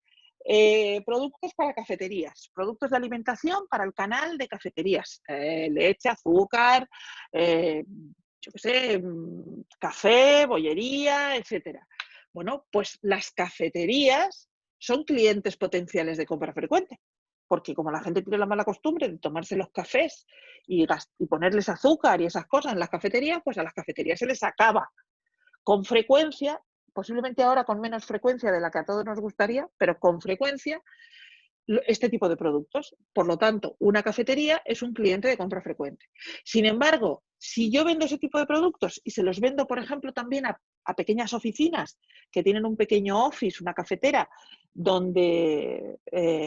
productos para cafeterías, productos de alimentación para el canal de cafeterías, leche, azúcar, yo qué sé, café, bollería, etcétera. Bueno, pues las cafeterías son clientes potenciales de compra frecuente, porque como la gente tiene la mala costumbre de tomarse los cafés y ponerles azúcar y esas cosas en las cafeterías, pues a las cafeterías se les acaba con frecuencia, posiblemente ahora con menos frecuencia de la que a todos nos gustaría, pero con frecuencia, este tipo de productos. Por lo tanto, una cafetería es un cliente de compra frecuente. Sin embargo, si yo vendo ese tipo de productos y se los vendo, por ejemplo, también a pequeñas oficinas que tienen un pequeño office, una cafetera, donde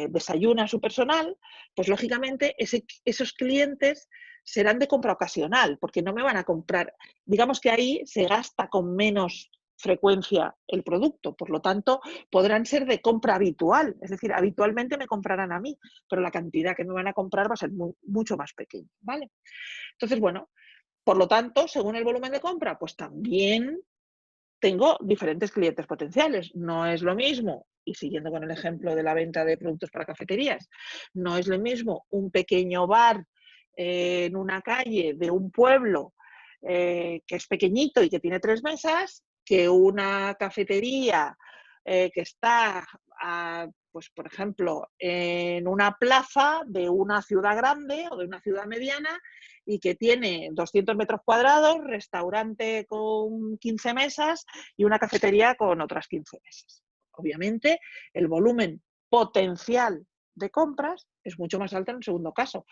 desayuna su personal, pues lógicamente esos clientes serán de compra ocasional, porque no me van a comprar. Digamos que ahí se gasta con menos frecuencia el producto, por lo tanto podrán ser de compra habitual, es decir, habitualmente me comprarán a mí, pero la cantidad que me van a comprar va a ser mucho más pequeña, ¿vale? Entonces, bueno, por lo tanto, según el volumen de compra, pues también tengo diferentes clientes potenciales. No es lo mismo, y siguiendo con el ejemplo de la venta de productos para cafeterías, no es lo mismo un pequeño bar en una calle de un pueblo que es pequeñito y que tiene 3 mesas, que una cafetería que está, pues por ejemplo, en una plaza de una ciudad grande o de una ciudad mediana y que tiene 200 metros cuadrados, restaurante con 15 mesas y una cafetería con otras 15 mesas. Obviamente, el volumen potencial de compras es mucho más alto en el segundo caso.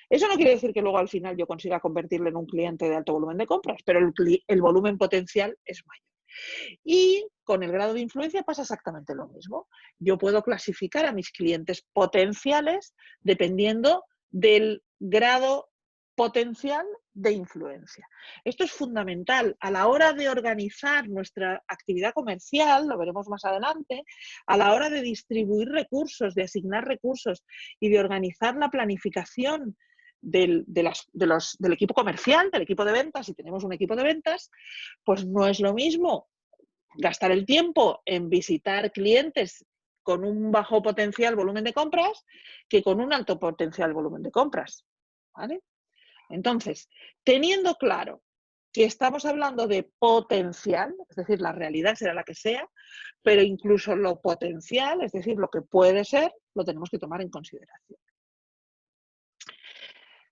Eso no quiere decir que luego al final yo consiga convertirle en un cliente de alto volumen de compras, pero el volumen potencial es mayor. Y con el grado de influencia pasa exactamente lo mismo. Yo puedo clasificar a mis clientes potenciales dependiendo del grado potencial de influencia. Esto es fundamental a la hora de organizar nuestra actividad comercial, lo veremos más adelante, a la hora de distribuir recursos, de asignar recursos y de organizar la planificación del equipo comercial, del equipo de ventas, si tenemos un equipo de ventas, pues no es lo mismo gastar el tiempo en visitar clientes con un bajo potencial volumen de compras que con un alto potencial volumen de compras. ¿Vale? Entonces, teniendo claro que estamos hablando de potencial, es decir, la realidad será la que sea, pero incluso lo potencial, es decir, lo que puede ser, lo tenemos que tomar en consideración.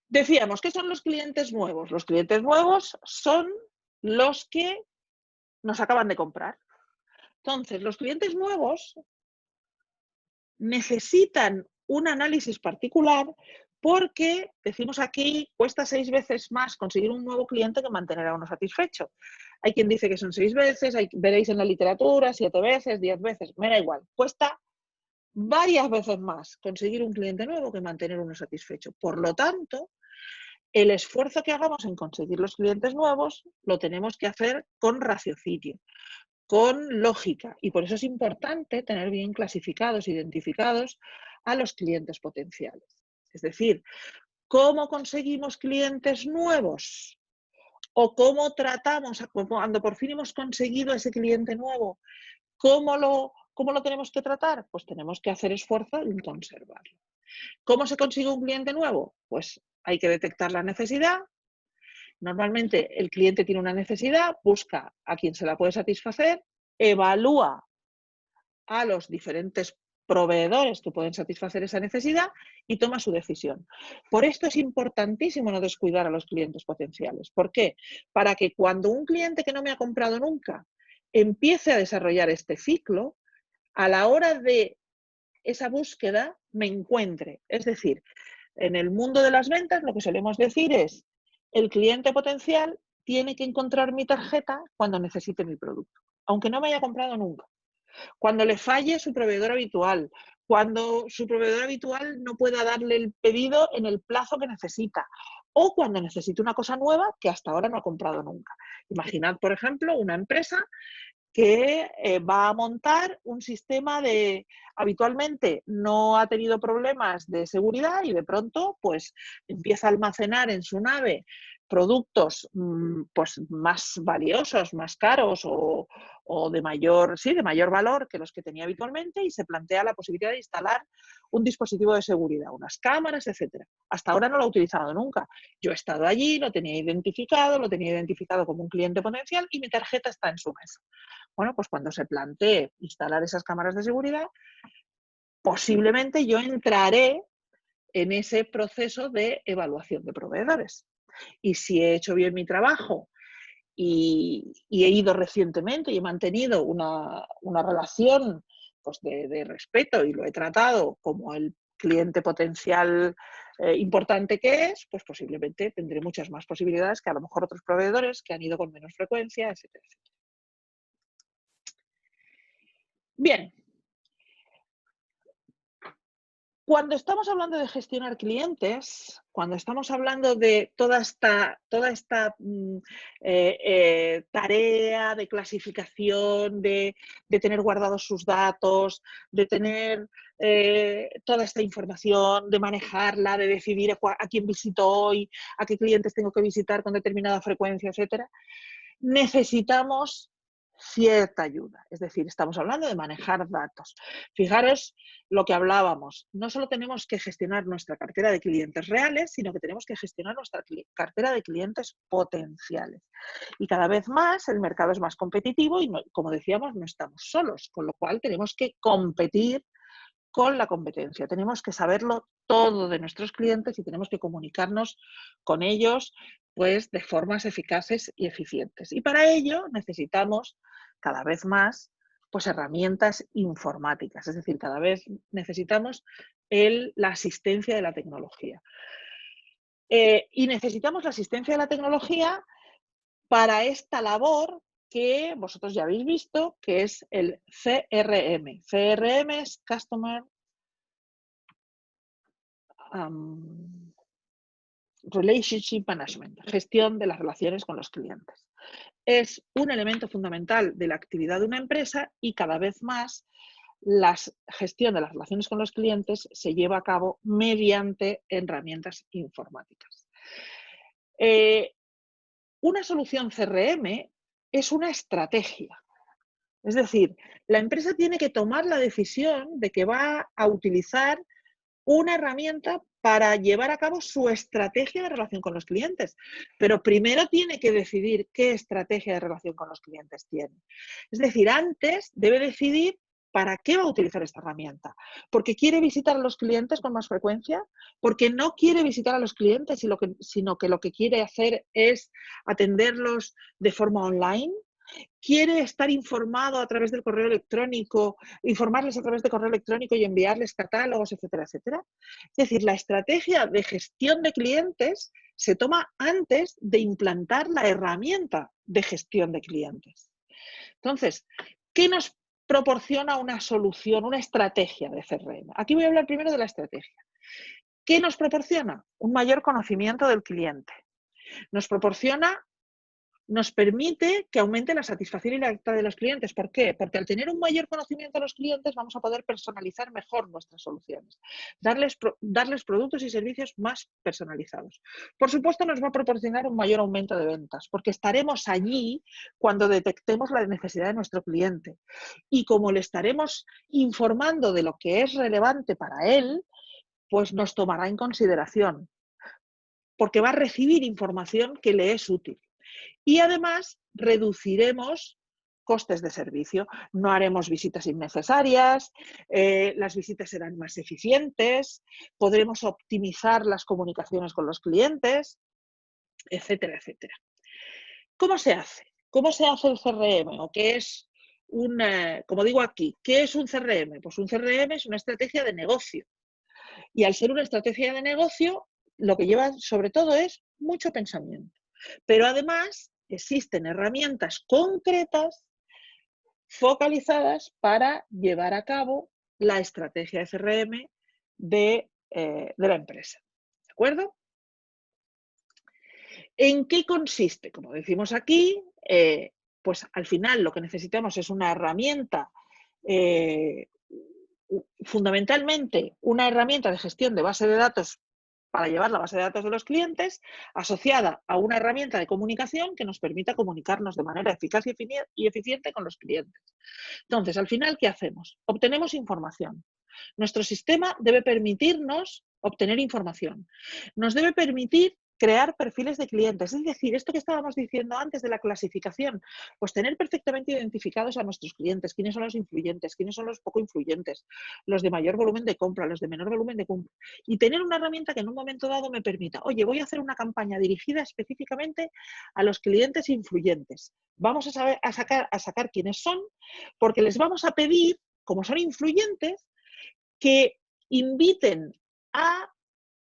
Decíamos, ¿qué son los clientes nuevos? Los clientes nuevos son los que nos acaban de comprar. Entonces, los clientes nuevos necesitan un análisis particular porque, decimos aquí, cuesta 6 veces más conseguir un nuevo cliente que mantener a uno satisfecho. Hay quien dice que son 6 veces, veréis en la literatura, 7 veces, 10 veces, me da igual. Cuesta varias veces más conseguir un cliente nuevo que mantener uno satisfecho. Por lo tanto, el esfuerzo que hagamos en conseguir los clientes nuevos lo tenemos que hacer con raciocinio, con lógica. Y por eso es importante tener bien clasificados, identificados a los clientes potenciales. Es decir, ¿cómo conseguimos clientes nuevos? ¿O cómo tratamos, cuando por fin hemos conseguido ese cliente nuevo, cómo lo tenemos que tratar? Pues tenemos que hacer esfuerzo en conservarlo. ¿Cómo se consigue un cliente nuevo? Pues hay que detectar la necesidad. Normalmente el cliente tiene una necesidad, busca a quien se la puede satisfacer, evalúa a los diferentes proveedores que pueden satisfacer esa necesidad y toma su decisión. Por esto es importantísimo no descuidar a los clientes potenciales. ¿Por qué? Para que cuando un cliente que no me ha comprado nunca empiece a desarrollar este ciclo, a la hora de esa búsqueda me encuentre. Es decir, en el mundo de las ventas lo que solemos decir es, el cliente potencial tiene que encontrar mi tarjeta cuando necesite mi producto, aunque no me haya comprado nunca. Cuando le falle su proveedor habitual, cuando su proveedor habitual no pueda darle el pedido en el plazo que necesita, o cuando necesite una cosa nueva que hasta ahora no ha comprado nunca. Imaginad, por ejemplo, una empresa que va a montar un sistema de, habitualmente no ha tenido problemas de seguridad y de pronto pues empieza a almacenar en su nave productos pues más valiosos, más caros o de mayor, sí, de mayor valor que los que tenía habitualmente y se plantea la posibilidad de instalar un dispositivo de seguridad, unas cámaras, etcétera. Hasta ahora no lo ha utilizado nunca. Yo he estado allí, lo tenía identificado como un cliente potencial y mi tarjeta está en su mesa. Bueno, pues cuando se plantee instalar esas cámaras de seguridad, posiblemente yo entraré en ese proceso de evaluación de proveedores. Y si he hecho bien mi trabajo y he ido recientemente y he mantenido una relación pues, de respeto y lo he tratado como el cliente potencial importante que es, pues posiblemente tendré muchas más posibilidades que a lo mejor otros proveedores que han ido con menos frecuencia, etcétera, etcétera. Bien, cuando estamos hablando de gestionar clientes, cuando estamos hablando de toda esta tarea de clasificación, de tener guardados sus datos, de tener toda esta información, de manejarla, de decidir a quién visito hoy, a qué clientes tengo que visitar con determinada frecuencia, etcétera, necesitamos cierta ayuda. Es decir, estamos hablando de manejar datos. Fijaros lo que hablábamos. No solo tenemos que gestionar nuestra cartera de clientes reales, sino que tenemos que gestionar nuestra cartera de clientes potenciales. Y cada vez más el mercado es más competitivo y, no, como decíamos, no estamos solos, con lo cual tenemos que competir con la competencia. Tenemos que saberlo todo de nuestros clientes y tenemos que comunicarnos con ellos pues, de formas eficaces y eficientes. Y para ello necesitamos cada vez más pues, herramientas informáticas, es decir, cada vez necesitamos la asistencia de la tecnología. Y necesitamos la asistencia de la tecnología para esta labor que vosotros ya habéis visto, que es el CRM. CRM es Customer Relationship Management, gestión de las relaciones con los clientes. Es un elemento fundamental de la actividad de una empresa y cada vez más la gestión de las relaciones con los clientes se lleva a cabo mediante herramientas informáticas. Una solución CRM es una estrategia. Es decir, la empresa tiene que tomar la decisión de que va a utilizar una herramienta para llevar a cabo su estrategia de relación con los clientes. Pero primero tiene que decidir qué estrategia de relación con los clientes tiene. Es decir, antes debe decidir ¿Para qué va a utilizar esta herramienta? ¿Porque quiere visitar a los clientes con más frecuencia? ¿Porque no quiere visitar a los clientes, sino que lo que quiere hacer es atenderlos de forma online? ¿Quiere estar informado a través del correo electrónico, informarles a través de correo electrónico y enviarles catálogos, etcétera, etcétera? Es decir, la estrategia de gestión de clientes se toma antes de implantar la herramienta de gestión de clientes. Entonces, ¿qué nos proporciona una solución, una estrategia de CRM? Aquí voy a hablar primero de la estrategia. ¿Qué nos proporciona? Un mayor conocimiento del cliente. Nos permite que aumente la satisfacción y la lealtad de los clientes. ¿Por qué? Porque al tener un mayor conocimiento de los clientes vamos a poder personalizar mejor nuestras soluciones, darles productos y servicios más personalizados. Por supuesto, nos va a proporcionar un mayor aumento de ventas, porque estaremos allí cuando detectemos la necesidad de nuestro cliente. Y como le estaremos informando de lo que es relevante para él, pues nos tomará en consideración, porque va a recibir información que le es útil. Y además reduciremos costes de servicio. No haremos visitas innecesarias, las visitas serán más eficientes, podremos optimizar las comunicaciones con los clientes, etcétera, etcétera. ¿Cómo se hace? ¿Cómo se hace el CRM? ¿O qué es como digo aquí, qué es un CRM? Pues un CRM es una estrategia de negocio. Y al ser una estrategia de negocio, lo que lleva sobre todo es mucho pensamiento. Pero además existen herramientas concretas focalizadas para llevar a cabo la estrategia de CRM de la empresa. ¿De acuerdo? ¿En qué consiste? Como decimos aquí, pues al final lo que necesitamos es una herramienta, fundamentalmente una herramienta de gestión de base de datos para llevar la base de datos de los clientes, asociada a una herramienta de comunicación que nos permita comunicarnos de manera eficaz y eficiente con los clientes. Entonces, al final, ¿qué hacemos? Obtenemos información. Nuestro sistema debe permitirnos obtener información. Nos debe permitir crear perfiles de clientes. Es decir, esto que estábamos diciendo antes de la clasificación, pues tener perfectamente identificados a nuestros clientes, quiénes son los influyentes, quiénes son los poco influyentes, los de mayor volumen de compra, los de menor volumen de compra. Y tener una herramienta que en un momento dado me permita, oye, voy a hacer una campaña dirigida específicamente a los clientes influyentes. Vamos a sacar quiénes son, porque les vamos a pedir, como son influyentes, que inviten a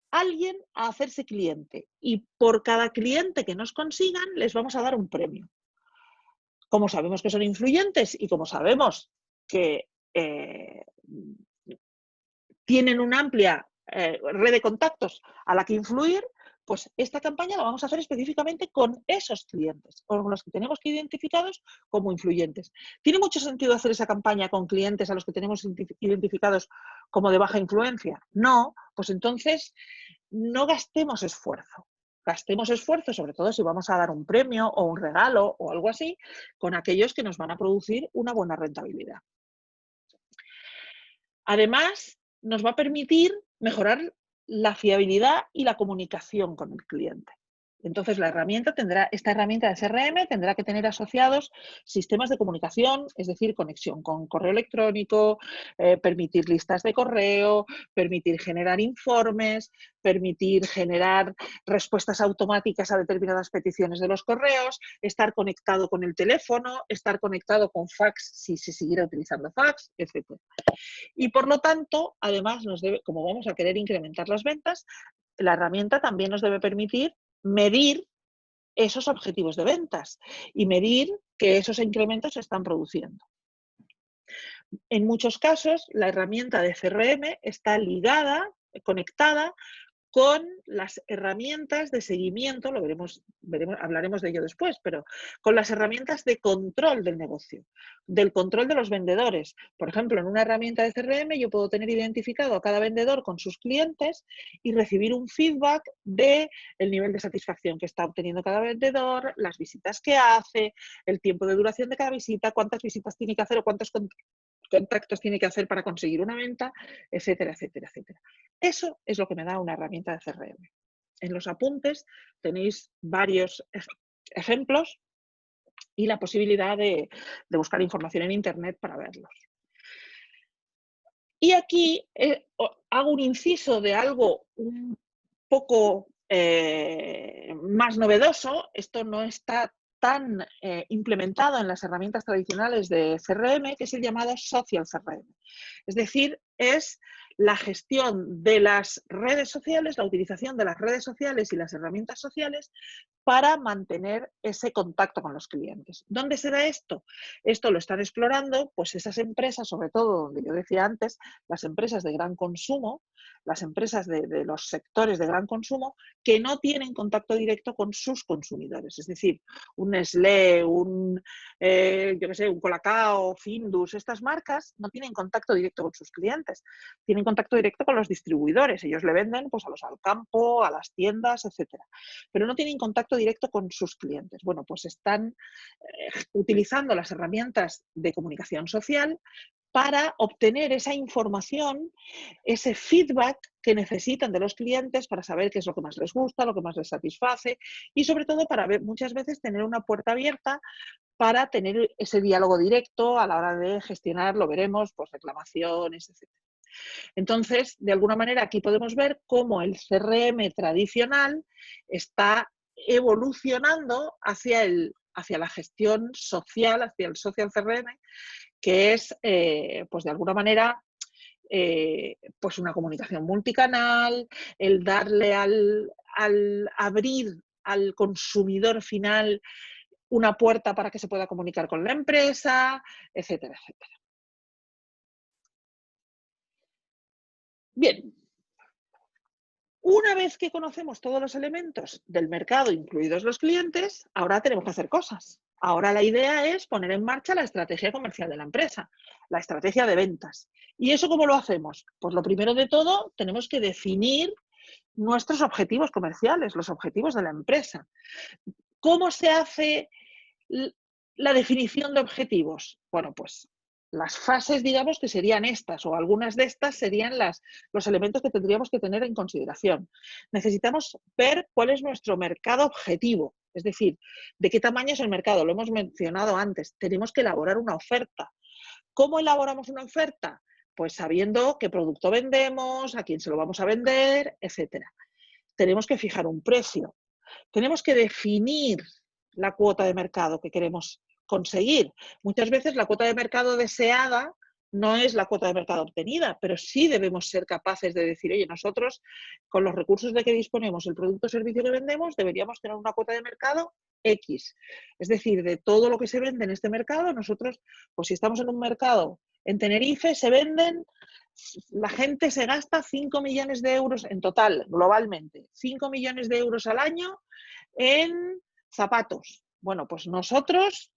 alguien a hacerse cliente y por cada cliente que nos consigan les vamos a dar un premio. Como sabemos que son influyentes y como sabemos que tienen una amplia red de contactos a la que influir, pues esta campaña la vamos a hacer específicamente con esos clientes, con los que tenemos que identificados como influyentes. ¿Tiene mucho sentido hacer esa campaña con clientes a los que tenemos identificados como de baja influencia? No, pues entonces no gastemos esfuerzo. Gastemos esfuerzo, sobre todo si vamos a dar un premio o un regalo o algo así, con aquellos que nos van a producir una buena rentabilidad. Además, nos va a permitir mejorar la fiabilidad y la comunicación con el cliente. Entonces, esta herramienta de CRM tendrá que tener asociados sistemas de comunicación, es decir, conexión con correo electrónico, permitir listas de correo, permitir generar informes, permitir generar respuestas automáticas a determinadas peticiones de los correos, estar conectado con el teléfono, estar conectado con fax si se siguiera utilizando fax, etc. Y por lo tanto, además, como vamos a querer incrementar las ventas, la herramienta también nos debe permitir medir esos objetivos de ventas y medir que esos incrementos se están produciendo. En muchos casos, la herramienta de CRM está ligada, conectada con las herramientas de seguimiento, hablaremos de ello después, pero con las herramientas de control del negocio, del control de los vendedores. Por ejemplo, en una herramienta de CRM yo puedo tener identificado a cada vendedor con sus clientes y recibir un feedback del nivel de satisfacción que está obteniendo cada vendedor, las visitas que hace, el tiempo de duración de cada visita, cuántas visitas tiene que hacer o cuántos contactos tiene que hacer para conseguir una venta, etcétera, etcétera, etcétera. Eso es lo que me da una herramienta de CRM. En los apuntes tenéis varios ejemplos y la posibilidad de buscar información en Internet para verlos. Y aquí hago un inciso de algo un poco más novedoso. Esto no está tan implementado en las herramientas tradicionales de CRM, que es el llamado Social CRM. Es decir, es la gestión de las redes sociales, la utilización de las redes sociales y las herramientas sociales para mantener ese contacto con los clientes. ¿Dónde se da esto? Esto lo están explorando pues esas empresas, sobre todo donde yo decía antes, las empresas de gran consumo, las empresas de los sectores de gran consumo que no tienen contacto directo con sus consumidores. Es decir, un Nestlé, yo qué sé, un Colacao, Findus, estas marcas no tienen contacto directo con sus clientes, tienen contacto directo con los distribuidores. Ellos le venden pues, a los Alcampo, a las tiendas, etcétera, pero no tienen contacto directo con sus clientes. Bueno, pues están utilizando las herramientas de comunicación social para obtener esa información, ese feedback que necesitan de los clientes para saber qué es lo que más les gusta, lo que más les satisface y sobre todo para muchas veces tener una puerta abierta para tener ese diálogo directo a la hora de gestionar, lo veremos, pues reclamaciones, etc. Entonces, de alguna manera aquí podemos ver cómo el CRM tradicional está evolucionando hacia la gestión social, hacia el social CRM, que es, pues de alguna manera, pues una comunicación multicanal, el darle al abrir al consumidor final una puerta para que se pueda comunicar con la empresa, etcétera, etcétera. Bien, una vez que conocemos todos los elementos del mercado, incluidos los clientes, ahora tenemos que hacer cosas. Ahora la idea es poner en marcha la estrategia comercial de la empresa, la estrategia de ventas. ¿Y eso cómo lo hacemos? Pues lo primero de todo, tenemos que definir nuestros objetivos comerciales, los objetivos de la empresa. ¿Cómo se hace la definición de objetivos? Bueno, pues las fases, digamos, que serían estas, o algunas de estas serían los elementos que tendríamos que tener en consideración. Necesitamos ver cuál es nuestro mercado objetivo, es decir, de qué tamaño es el mercado. Lo hemos mencionado antes. Tenemos que elaborar una oferta. ¿Cómo elaboramos una oferta? Pues sabiendo qué producto vendemos, a quién se lo vamos a vender, etcétera. Tenemos que fijar un precio. Tenemos que definir la cuota de mercado que queremos conseguir. Muchas veces la cuota de mercado deseada no es la cuota de mercado obtenida, pero sí debemos ser capaces de decir, oye, nosotros con los recursos de que disponemos, el producto o servicio que vendemos, deberíamos tener una cuota de mercado X. Es decir, de todo lo que se vende en este mercado, nosotros, pues si estamos en un mercado en Tenerife, la gente se gasta 5 millones de euros en total, globalmente, 5 millones de euros al año en zapatos. Bueno, pues nosotros,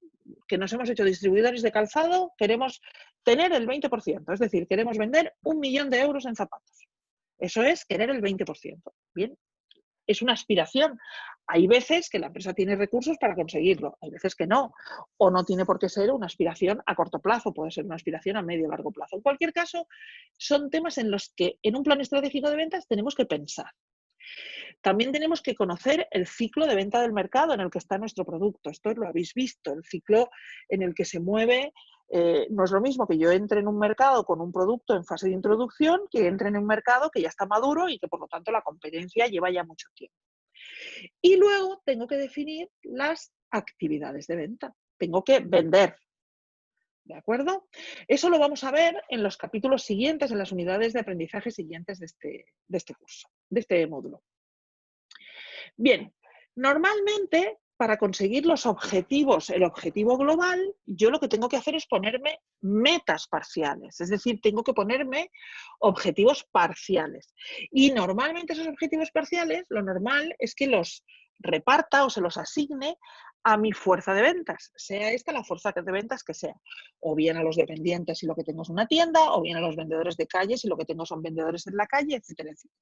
que nos hemos hecho distribuidores de calzado, queremos tener el 20%, es decir, queremos vender 1 millón de euros en zapatos. Eso es querer el 20%. Bien, es una aspiración. Hay veces que la empresa tiene recursos para conseguirlo, hay veces que no, o no tiene por qué ser una aspiración a corto plazo, puede ser una aspiración a medio o largo plazo. En cualquier caso, son temas en los que en un plan estratégico de ventas tenemos que pensar. También tenemos que conocer el ciclo de venta del mercado en el que está nuestro producto. Esto lo habéis visto, el ciclo en el que se mueve. No es lo mismo que yo entre en un mercado con un producto en fase de introducción que entre en un mercado que ya está maduro y que por lo tanto la competencia lleva ya mucho tiempo. Y luego tengo que definir las actividades de venta. Tengo que vender. ¿De acuerdo? Eso lo vamos a ver en los capítulos siguientes, en las unidades de aprendizaje siguientes de este curso, de este módulo. Bien, normalmente para conseguir los objetivos, el objetivo global, yo lo que tengo que hacer es ponerme metas parciales, es decir, tengo que ponerme objetivos parciales. Y normalmente esos objetivos parciales, lo normal es que los reparta o se los asigne a mi fuerza de ventas, sea esta la fuerza de ventas que sea, o bien a los dependientes si lo que tengo es una tienda, o bien a los vendedores de calle si lo que tengo son vendedores en la calle, etcétera, etcétera.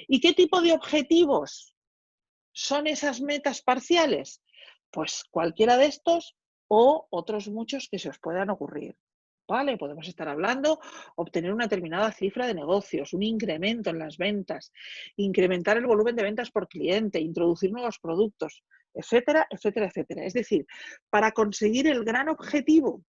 ¿Y qué tipo de objetivos son esas metas parciales? Pues cualquiera de estos o otros muchos que se os puedan ocurrir. ¿Vale? Podemos estar hablando, obtener una determinada cifra de negocios, un incremento en las ventas, incrementar el volumen de ventas por cliente, introducir nuevos productos, etcétera, etcétera, etcétera. Es decir, para conseguir el gran objetivo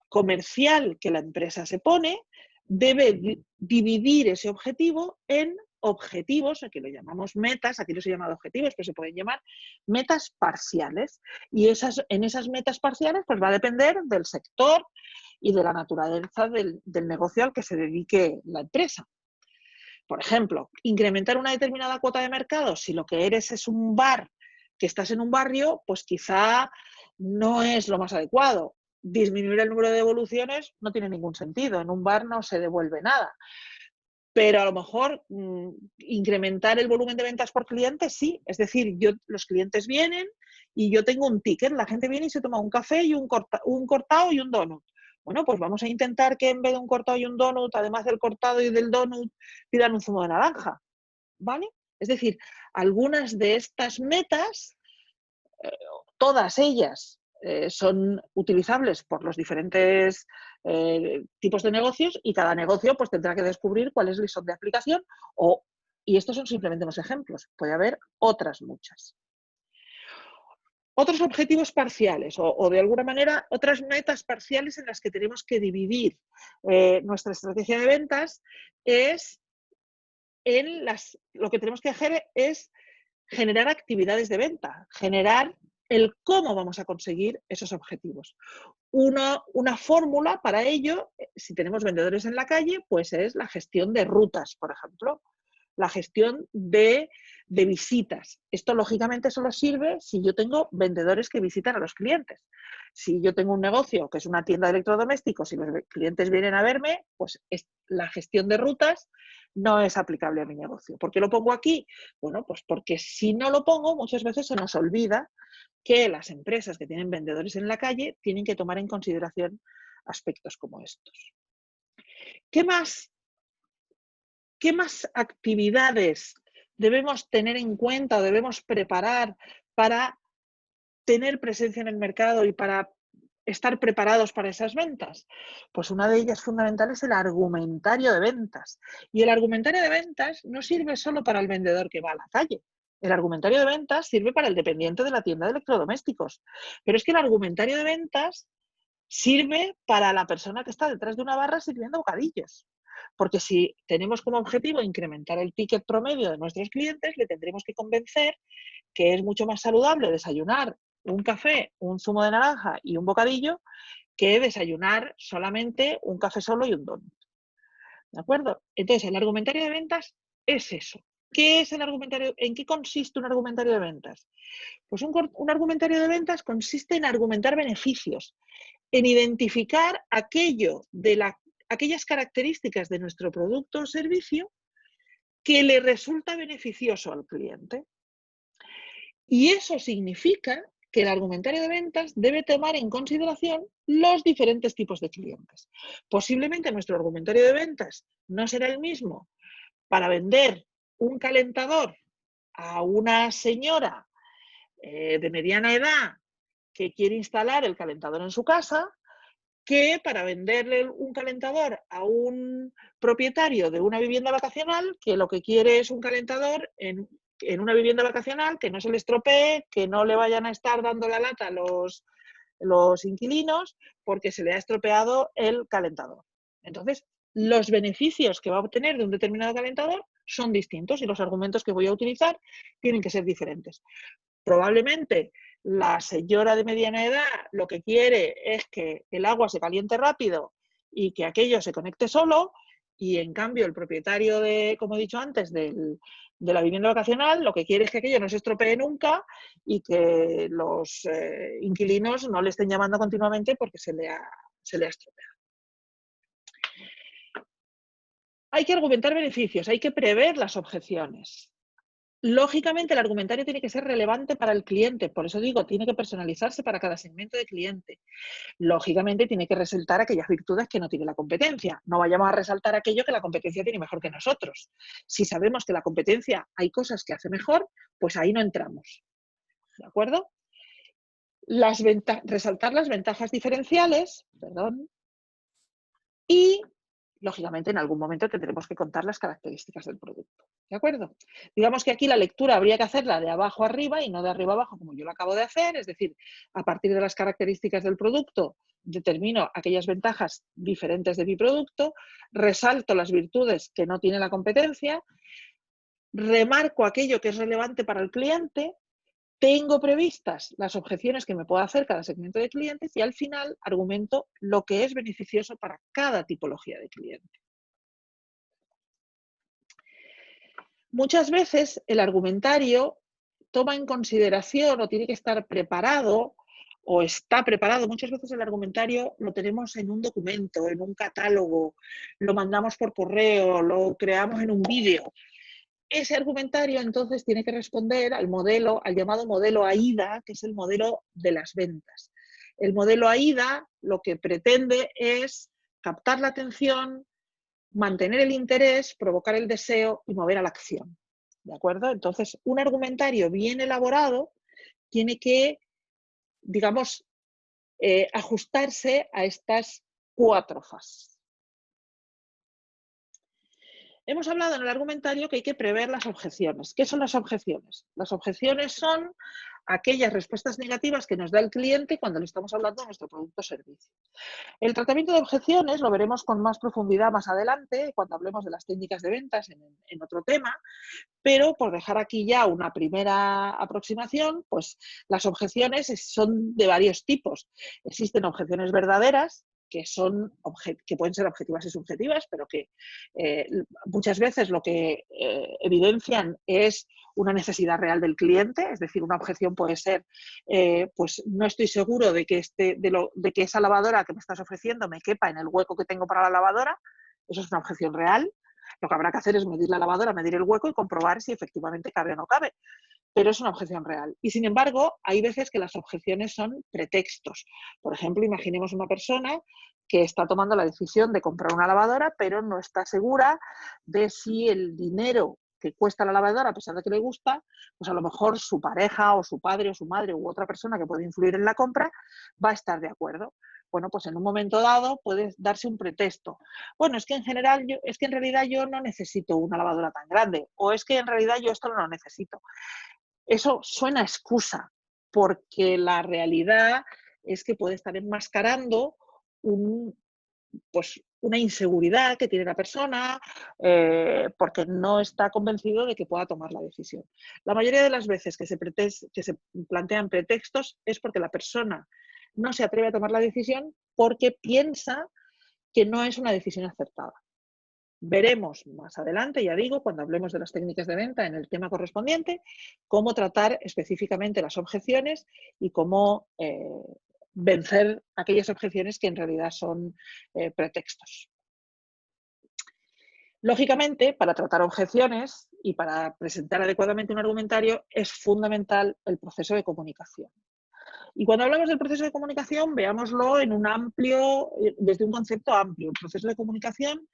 comercial que la empresa se pone, debe dividir ese objetivo en objetivos, aquí lo llamamos metas, aquí no se llaman objetivos, pero se pueden llamar metas parciales. Y en esas metas parciales pues va a depender del sector y de la naturaleza del negocio al que se dedique la empresa. Por ejemplo, incrementar una determinada cuota de mercado, si lo que eres es un bar, que estás en un barrio, pues quizá no es lo más adecuado. Disminuir el número de devoluciones no tiene ningún sentido. En un bar no se devuelve nada. Pero a lo mejor incrementar el volumen de ventas por cliente, sí. Es decir, los clientes vienen y yo tengo un ticket. La gente viene y se toma un café y un cortado y un donut. Bueno, pues vamos a intentar que en vez de un cortado y un donut, además del cortado y del donut, pidan un zumo de naranja. ¿Vale? Es decir, algunas de estas metas, todas ellas son utilizables por los diferentes tipos de negocios y cada negocio pues tendrá que descubrir cuál es el ISO de aplicación y estos son simplemente unos ejemplos. Puede haber otras muchas. Otros objetivos parciales o de alguna manera otras metas parciales en las que tenemos que dividir nuestra estrategia de ventas es lo que tenemos que hacer es generar actividades de venta, generar el cómo vamos a conseguir esos objetivos. Una fórmula para ello, si tenemos vendedores en la calle, pues es la gestión de rutas, por ejemplo, la gestión de visitas. Esto, lógicamente, solo sirve si yo tengo vendedores que visitan a los clientes. Si yo tengo un negocio que es una tienda de electrodomésticos y los clientes vienen a verme, pues la gestión de rutas no es aplicable a mi negocio. ¿Por qué lo pongo aquí? Bueno, pues porque si no lo pongo, muchas veces se nos olvida que las empresas que tienen vendedores en la calle tienen que tomar en consideración aspectos como estos. ¿Qué más actividades debemos tener en cuenta o debemos preparar para tener presencia en el mercado y para estar preparados para esas ventas? Pues una de ellas fundamental es el argumentario de ventas. Y el argumentario de ventas no sirve solo para el vendedor que va a la calle. El argumentario de ventas sirve para el dependiente de la tienda de electrodomésticos. Pero es que el argumentario de ventas sirve para la persona que está detrás de una barra sirviendo bocadillos. Porque si tenemos como objetivo incrementar el ticket promedio de nuestros clientes, le tendremos que convencer que es mucho más saludable desayunar un café, un zumo de naranja y un bocadillo que desayunar solamente un café solo y un donut. ¿De acuerdo? Entonces, el argumentario de ventas es eso. ¿Qué es el argumentario? ¿En qué consiste un argumentario de ventas? Pues un argumentario de ventas consiste en argumentar beneficios, en identificar aquellas características de nuestro producto o servicio que le resulta beneficioso al cliente. Y eso significa que el argumentario de ventas debe tomar en consideración los diferentes tipos de clientes. Posiblemente nuestro argumentario de ventas no será el mismo para vender un calentador a una señora de mediana edad que quiere instalar el calentador en su casa, que para venderle un calentador a un propietario de una vivienda vacacional que lo que quiere es un calentador en una vivienda vacacional que no se le estropee, que no le vayan a estar dando la lata los inquilinos porque se le ha estropeado el calentador. Entonces, los beneficios que va a obtener de un determinado calentador son distintos y los argumentos que voy a utilizar tienen que ser diferentes. Probablemente la señora de mediana edad lo que quiere es que el agua se caliente rápido y que aquello se conecte solo, y en cambio el propietario como he dicho antes, de la vivienda vacacional lo que quiere es que aquello no se estropee nunca y que los inquilinos no le estén llamando continuamente porque se le ha estropeado. Hay que argumentar beneficios, hay que prever las objeciones. Lógicamente, el argumentario tiene que ser relevante para el cliente, por eso digo, tiene que personalizarse para cada segmento de cliente. Lógicamente, tiene que resaltar aquellas virtudes que no tiene la competencia. No vayamos a resaltar aquello que la competencia tiene mejor que nosotros. Si sabemos que la competencia hay cosas que hace mejor, pues ahí no entramos. ¿De acuerdo? Resaltar las ventajas diferenciales, y Lógicamente, en algún momento tendremos que contar las características del producto. ¿De acuerdo? Digamos que aquí la lectura habría que hacerla de abajo arriba y no de arriba abajo, como yo lo acabo de hacer. Es decir, a partir de las características del producto, determino aquellas ventajas diferentes de mi producto, resalto las virtudes que no tiene la competencia, remarco aquello que es relevante para el cliente, tengo previstas las objeciones que me pueda hacer cada segmento de clientes y al final argumento lo que es beneficioso para cada tipología de cliente. Muchas veces el argumentario toma en consideración o tiene que estar preparado o está preparado. Muchas veces el argumentario lo tenemos en un documento, en un catálogo, lo mandamos por correo, lo creamos en un vídeo. Ese argumentario entonces tiene que responder al modelo, al llamado modelo AIDA, que es el modelo de las ventas. El modelo AIDA lo que pretende es captar la atención, mantener el interés, provocar el deseo y mover a la acción. ¿De acuerdo? Entonces, un argumentario bien elaborado tiene que, digamos, ajustarse a estas 4 fases. Hemos hablado en el argumentario que hay que prever las objeciones. ¿Qué son las objeciones? Las objeciones son aquellas respuestas negativas que nos da el cliente cuando le estamos hablando de nuestro producto o servicio. El tratamiento de objeciones lo veremos con más profundidad más adelante, cuando hablemos de las técnicas de ventas en otro tema, pero por dejar aquí ya una primera aproximación, pues las objeciones son de varios tipos. Existen objeciones verdaderas, que pueden ser objetivas y subjetivas, pero que muchas veces lo que evidencian es una necesidad real del cliente, es decir, una objeción puede ser, pues no estoy seguro de que esa lavadora que me estás ofreciendo me quepa en el hueco que tengo para la lavadora. Eso es una objeción real. Lo que habrá que hacer es medir la lavadora, medir el hueco y comprobar si efectivamente cabe o no cabe. Pero es una objeción real. Y sin embargo, hay veces que las objeciones son pretextos. Por ejemplo, imaginemos una persona que está tomando la decisión de comprar una lavadora, pero no está segura de si el dinero que cuesta la lavadora, a pesar de que le gusta, pues a lo mejor su pareja o su padre o su madre u otra persona que puede influir en la compra va a estar de acuerdo. Bueno, pues en un momento dado puede darse un pretexto. Bueno, es que en realidad yo no necesito una lavadora tan grande, o es que en realidad yo esto no lo necesito. Eso suena a excusa, porque la realidad es que puede estar enmascarando una inseguridad que tiene la persona porque no está convencido de que pueda tomar la decisión. La mayoría de las veces que se plantean pretextos es porque la persona no se atreve a tomar la decisión porque piensa que no es una decisión acertada. Veremos más adelante, ya digo, cuando hablemos de las técnicas de venta en el tema correspondiente, cómo tratar específicamente las objeciones y cómo vencer aquellas objeciones que en realidad son pretextos. Lógicamente, para tratar objeciones y para presentar adecuadamente un argumentario es fundamental el proceso de comunicación. Y cuando hablamos del proceso de comunicación, veámoslo desde un concepto amplio. El proceso de comunicación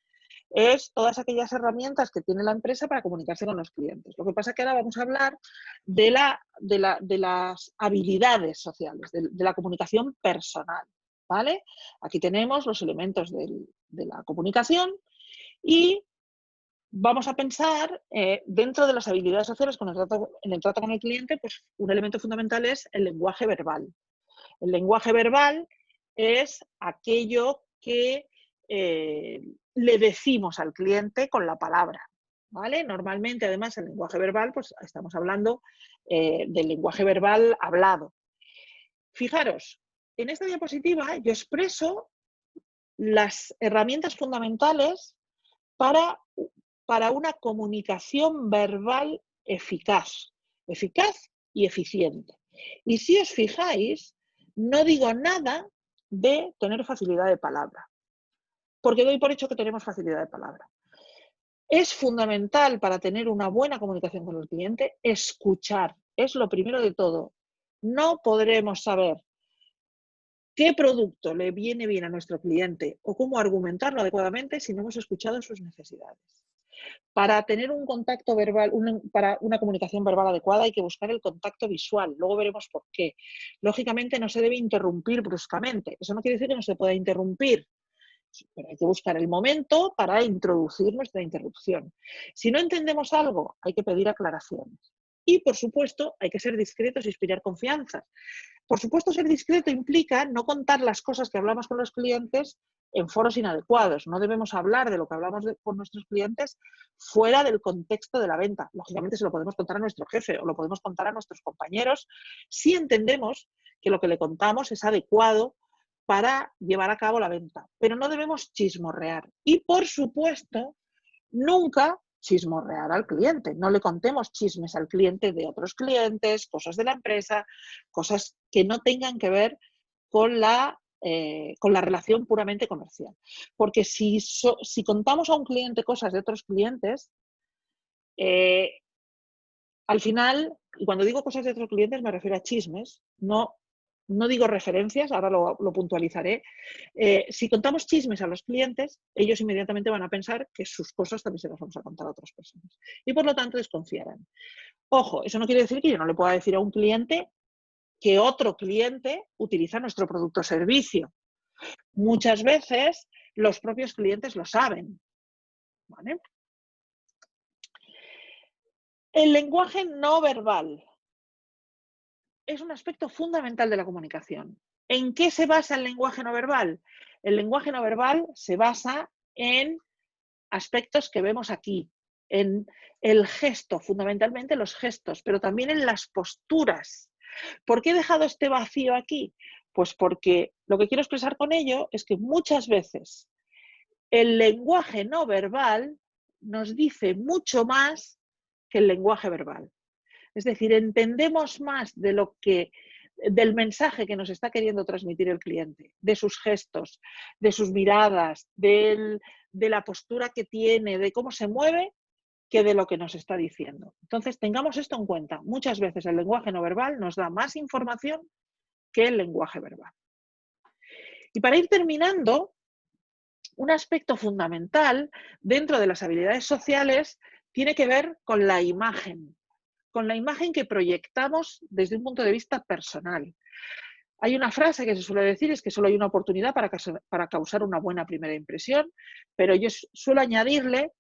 es todas aquellas herramientas que tiene la empresa para comunicarse con los clientes. Lo que pasa es que ahora vamos a hablar de las habilidades sociales, de la comunicación personal, ¿vale? Aquí tenemos los elementos de la comunicación y vamos a pensar dentro de las habilidades sociales en el trato con el cliente, pues un elemento fundamental es el lenguaje verbal. El lenguaje verbal es aquello que le decimos al cliente con la palabra, ¿vale? Normalmente, además, el lenguaje verbal, pues estamos hablando del lenguaje verbal hablado. Fijaros, en esta diapositiva yo expreso las herramientas fundamentales para una comunicación verbal eficaz y eficiente. Y si os fijáis, no digo nada de tener facilidad de palabra, porque doy por hecho que tenemos facilidad de palabra. Es fundamental para tener una buena comunicación con el cliente escuchar, es lo primero de todo. No podremos saber qué producto le viene bien a nuestro cliente o cómo argumentarlo adecuadamente si no hemos escuchado sus necesidades. Para tener un contacto verbal, para una comunicación verbal adecuada hay que buscar el contacto visual. Luego veremos por qué. Lógicamente no se debe interrumpir bruscamente. Eso no quiere decir que no se pueda interrumpir. pero hay que buscar el momento para introducir nuestra interrupción. Si no entendemos algo, hay que pedir aclaraciones. Y, por supuesto, hay que ser discretos y inspirar confianza. Por supuesto, ser discreto implica no contar las cosas que hablamos con los clientes en foros inadecuados. No debemos hablar de lo que hablamos con nuestros clientes fuera del contexto de la venta. Lógicamente se lo podemos contar a nuestro jefe o lo podemos contar a nuestros compañeros si entendemos que lo que le contamos es adecuado para llevar a cabo la venta. Pero no debemos chismorrear. Y, por supuesto, nunca chismorrear al cliente. No le contemos chismes al cliente de otros clientes, cosas de la empresa, cosas que no tengan que ver con la relación puramente comercial. Porque si contamos a un cliente cosas de otros clientes, al final, y cuando digo cosas de otros clientes me refiero a chismes, no digo referencias, ahora lo puntualizaré. Si contamos chismes a los clientes, ellos inmediatamente van a pensar que sus cosas también se las vamos a contar a otras personas. Y por lo tanto desconfiarán. Ojo, eso no quiere decir que yo no le pueda decir a un cliente que otro cliente utiliza nuestro producto o servicio. Muchas veces los propios clientes lo saben. ¿Vale? El lenguaje no verbal es un aspecto fundamental de la comunicación. ¿En qué se basa el lenguaje no verbal? El lenguaje no verbal se basa en aspectos que vemos aquí, en el gesto, fundamentalmente los gestos, pero también en las posturas. ¿Por qué he dejado este vacío aquí? Pues porque lo que quiero expresar con ello es que muchas veces el lenguaje no verbal nos dice mucho más que el lenguaje verbal. Es decir, entendemos más del mensaje que nos está queriendo transmitir el cliente, de sus gestos, de sus miradas, de la postura que tiene, de cómo se mueve, que de lo que nos está diciendo. Entonces, tengamos esto en cuenta. Muchas veces el lenguaje no verbal nos da más información que el lenguaje verbal. Y para ir terminando, un aspecto fundamental dentro de las habilidades sociales tiene que ver con la imagen que proyectamos desde un punto de vista personal. Hay una frase que se suele decir, es que solo hay una oportunidad para causar una buena primera impresión, pero yo suelo añadirle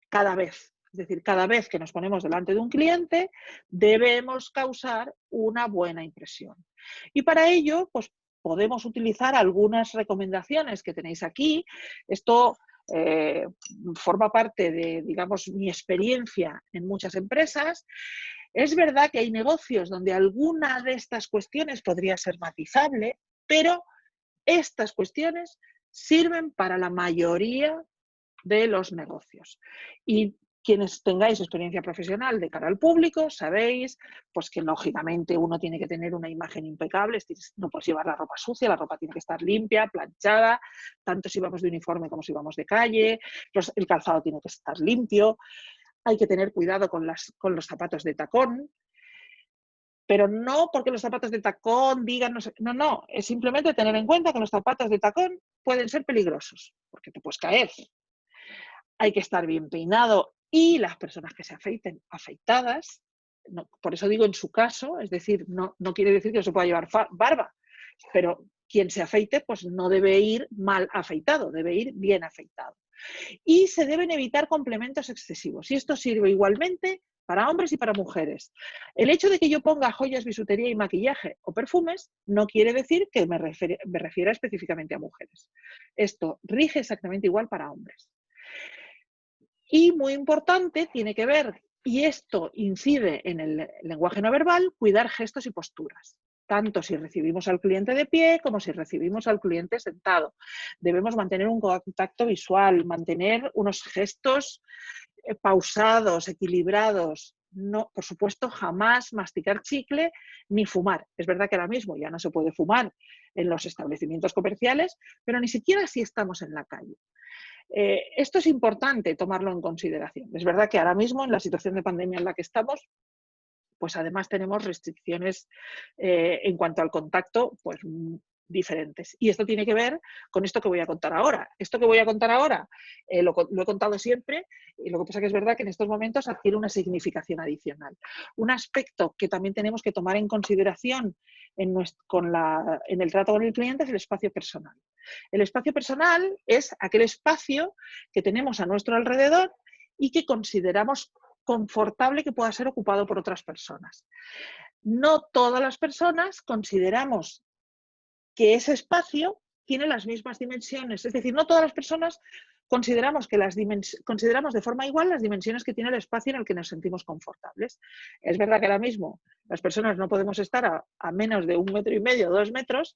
cada vez. Es decir, cada vez que nos ponemos delante de un cliente, debemos causar una buena impresión. Y para ello, pues podemos utilizar algunas recomendaciones que tenéis aquí. Esto forma parte de, digamos, mi experiencia en muchas empresas. Es verdad que hay negocios donde alguna de estas cuestiones podría ser matizable, pero estas cuestiones sirven para la mayoría de los negocios. Y quienes tengáis experiencia profesional de cara al público, sabéis pues que lógicamente uno tiene que tener una imagen impecable, no puedes llevar la ropa sucia, la ropa tiene que estar limpia, planchada, tanto si vamos de uniforme como si vamos de calle, el calzado tiene que estar limpio, hay que tener cuidado con los zapatos de tacón, pero no porque los zapatos de tacón digan, no, es simplemente tener en cuenta que los zapatos de tacón pueden ser peligrosos, porque te puedes caer. Hay que estar bien peinado y las personas que se afeiten, afeitadas, no, por eso digo en su caso, es decir, no quiere decir que no se pueda llevar barba, pero quien se afeite pues no debe ir mal afeitado, debe ir bien afeitado. Y se deben evitar complementos excesivos. Y esto sirve igualmente para hombres y para mujeres. El hecho de que yo ponga joyas, bisutería y maquillaje o perfumes no quiere decir que me refiera específicamente a mujeres. Esto rige exactamente igual para hombres. Y muy importante, tiene que ver, y esto incide en el lenguaje no verbal, cuidar gestos y posturas. Tanto si recibimos al cliente de pie como si recibimos al cliente sentado. Debemos mantener un contacto visual, mantener unos gestos pausados, equilibrados. No, por supuesto, jamás masticar chicle ni fumar. Es verdad que ahora mismo ya no se puede fumar en los establecimientos comerciales, pero ni siquiera si estamos en la calle. Esto es importante tomarlo en consideración. Es verdad que ahora mismo, en la situación de pandemia en la que estamos, pues además tenemos restricciones en cuanto al contacto, pues diferentes. Y esto tiene que ver con esto que voy a contar ahora. Esto que voy a contar ahora lo he contado siempre, y lo que pasa que es verdad que en estos momentos adquiere una significación adicional. Un aspecto que también tenemos que tomar en consideración en el trato con el cliente es el espacio personal. El espacio personal es aquel espacio que tenemos a nuestro alrededor y que consideramos confortable que pueda ser ocupado por otras personas. No todas las personas consideramos que ese espacio tiene las mismas dimensiones. Es decir, no todas las personas consideramos de forma igual las dimensiones que tiene el espacio en el que nos sentimos confortables. Es verdad que ahora mismo las personas no podemos estar a menos de 1,5 metros, 2 metros,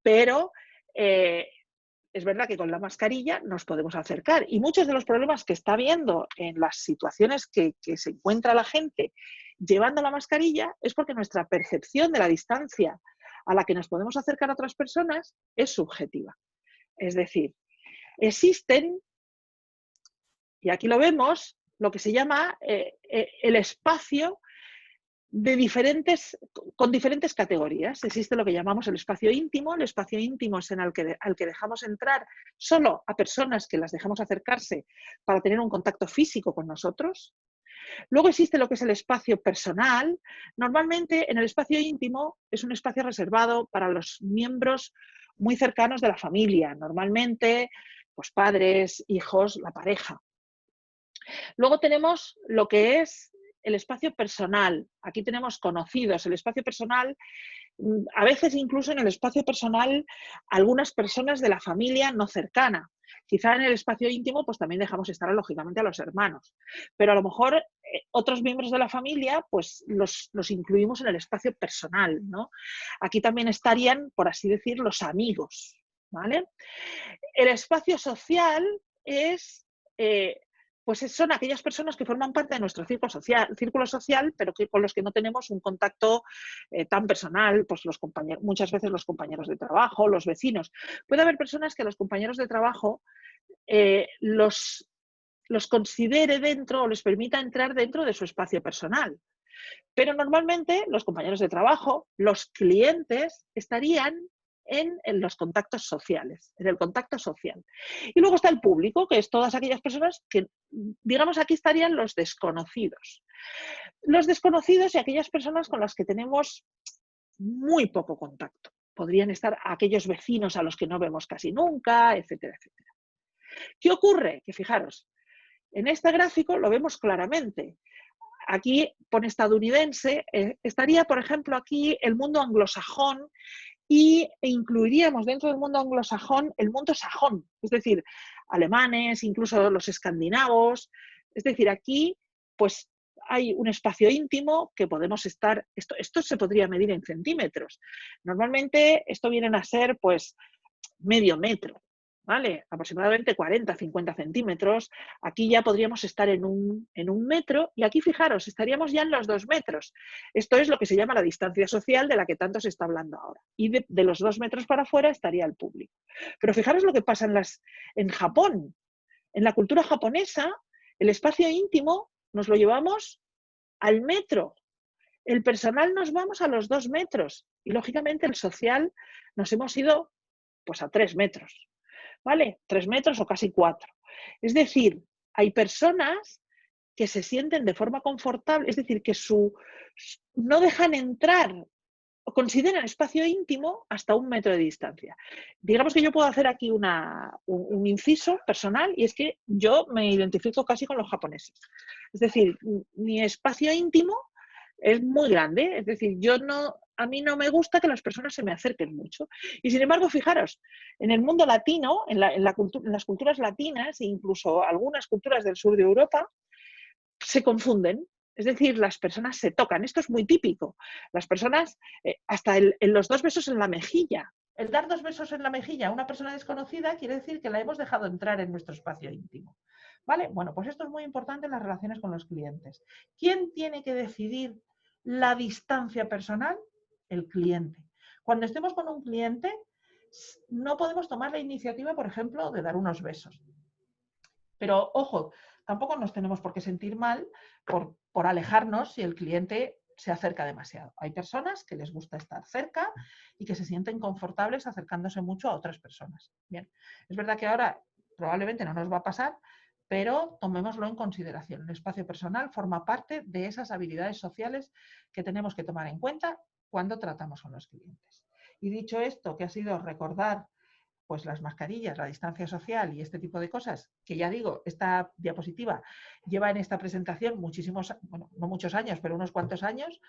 pero es verdad que con la mascarilla nos podemos acercar. Y muchos de los problemas que está habiendo en las situaciones que se encuentra la gente llevando la mascarilla es porque nuestra percepción de la distancia a la que nos podemos acercar a otras personas es subjetiva. Es decir, existen, y aquí lo vemos, lo que se llama el espacio con diferentes categorías. Existe lo que llamamos el espacio íntimo. El espacio íntimo es al que dejamos entrar solo a personas que las dejamos acercarse para tener un contacto físico con nosotros. Luego existe lo que es el espacio personal. Normalmente en el espacio íntimo es un espacio reservado para los miembros muy cercanos de la familia, normalmente pues padres, hijos, la pareja. Luego tenemos lo que es el espacio personal. Aquí tenemos conocidos. El espacio personal, a veces incluso en el espacio personal, algunas personas de la familia no cercana. Quizá en el espacio íntimo pues también dejamos estar lógicamente a los hermanos, pero a lo mejor otros miembros de la familia pues los incluimos en el espacio personal, ¿no? Aquí también estarían, por así decir, los amigos, ¿vale? El espacio social pues son aquellas personas que forman parte de nuestro círculo social, pero con los que no tenemos un contacto tan personal, pues muchas veces los compañeros de trabajo, los vecinos. Puede haber personas que los compañeros de trabajo los considere dentro o les permita entrar dentro de su espacio personal. Pero normalmente los compañeros de trabajo, los clientes, estarían en los contactos sociales, en el contacto social. Y luego está el público, que es todas aquellas personas que, digamos, aquí estarían los desconocidos. Los desconocidos y aquellas personas con las que tenemos muy poco contacto. Podrían estar aquellos vecinos a los que no vemos casi nunca, etcétera, etcétera. ¿Qué ocurre? Que fijaros, en este gráfico lo vemos claramente. Aquí pone estadounidense, estaría, por ejemplo, aquí el mundo anglosajón e incluiríamos dentro del mundo anglosajón el mundo sajón, es decir, alemanes, incluso los escandinavos. Es decir, aquí pues hay un espacio íntimo que podemos estar, esto se podría medir en centímetros. Normalmente esto vienen a ser pues medio metro, ¿vale? Aproximadamente 40, 50 centímetros. Aquí ya podríamos estar en un metro y aquí, fijaros, estaríamos ya en los 2 metros. Esto es lo que se llama la distancia social de la que tanto se está hablando ahora. Y de los 2 metros para afuera estaría el público. Pero fijaros lo que pasa en Japón. En la cultura japonesa, el espacio íntimo nos lo llevamos al metro. El personal nos vamos a los 2 metros y, lógicamente, el social nos hemos ido pues a 3 metros. ¿Vale? 3 metros o casi 4. Es decir, hay personas que se sienten de forma confortable, es decir, que no dejan entrar o consideran espacio íntimo hasta 1 metro de distancia. Digamos que yo puedo hacer aquí un inciso personal y es que yo me identifico casi con los japoneses. Es decir, mi espacio íntimo es muy grande, es decir, a mí no me gusta que las personas se me acerquen mucho. Y sin embargo, fijaros, en el mundo latino, en las culturas latinas e incluso algunas culturas del sur de Europa, se confunden. Es decir, las personas se tocan. Esto es muy típico. Las personas, hasta en los 2 besos en la mejilla. El dar 2 besos en la mejilla a una persona desconocida quiere decir que la hemos dejado entrar en nuestro espacio íntimo. ¿Vale? Bueno, pues esto es muy importante en las relaciones con los clientes. ¿Quién tiene que decidir la distancia personal? El cliente. Cuando estemos con un cliente, no podemos tomar la iniciativa, por ejemplo, de dar unos besos. Pero, ojo, tampoco nos tenemos por qué sentir mal por alejarnos si el cliente se acerca demasiado. Hay personas que les gusta estar cerca y que se sienten confortables acercándose mucho a otras personas. Bien, es verdad que ahora probablemente no nos va a pasar, pero tomémoslo en consideración. El espacio personal forma parte de esas habilidades sociales que tenemos que tomar en cuenta cuando tratamos con los clientes. Y dicho esto, que ha sido recordar pues las mascarillas, la distancia social y este tipo de cosas, que ya digo, esta diapositiva lleva en esta presentación muchísimos, bueno, no muchos años, pero unos cuantos años,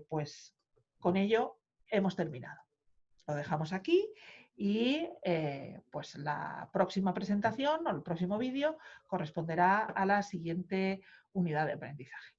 pues con ello hemos terminado. Lo dejamos aquí y pues la próxima presentación o el próximo vídeo corresponderá a la siguiente unidad de aprendizaje.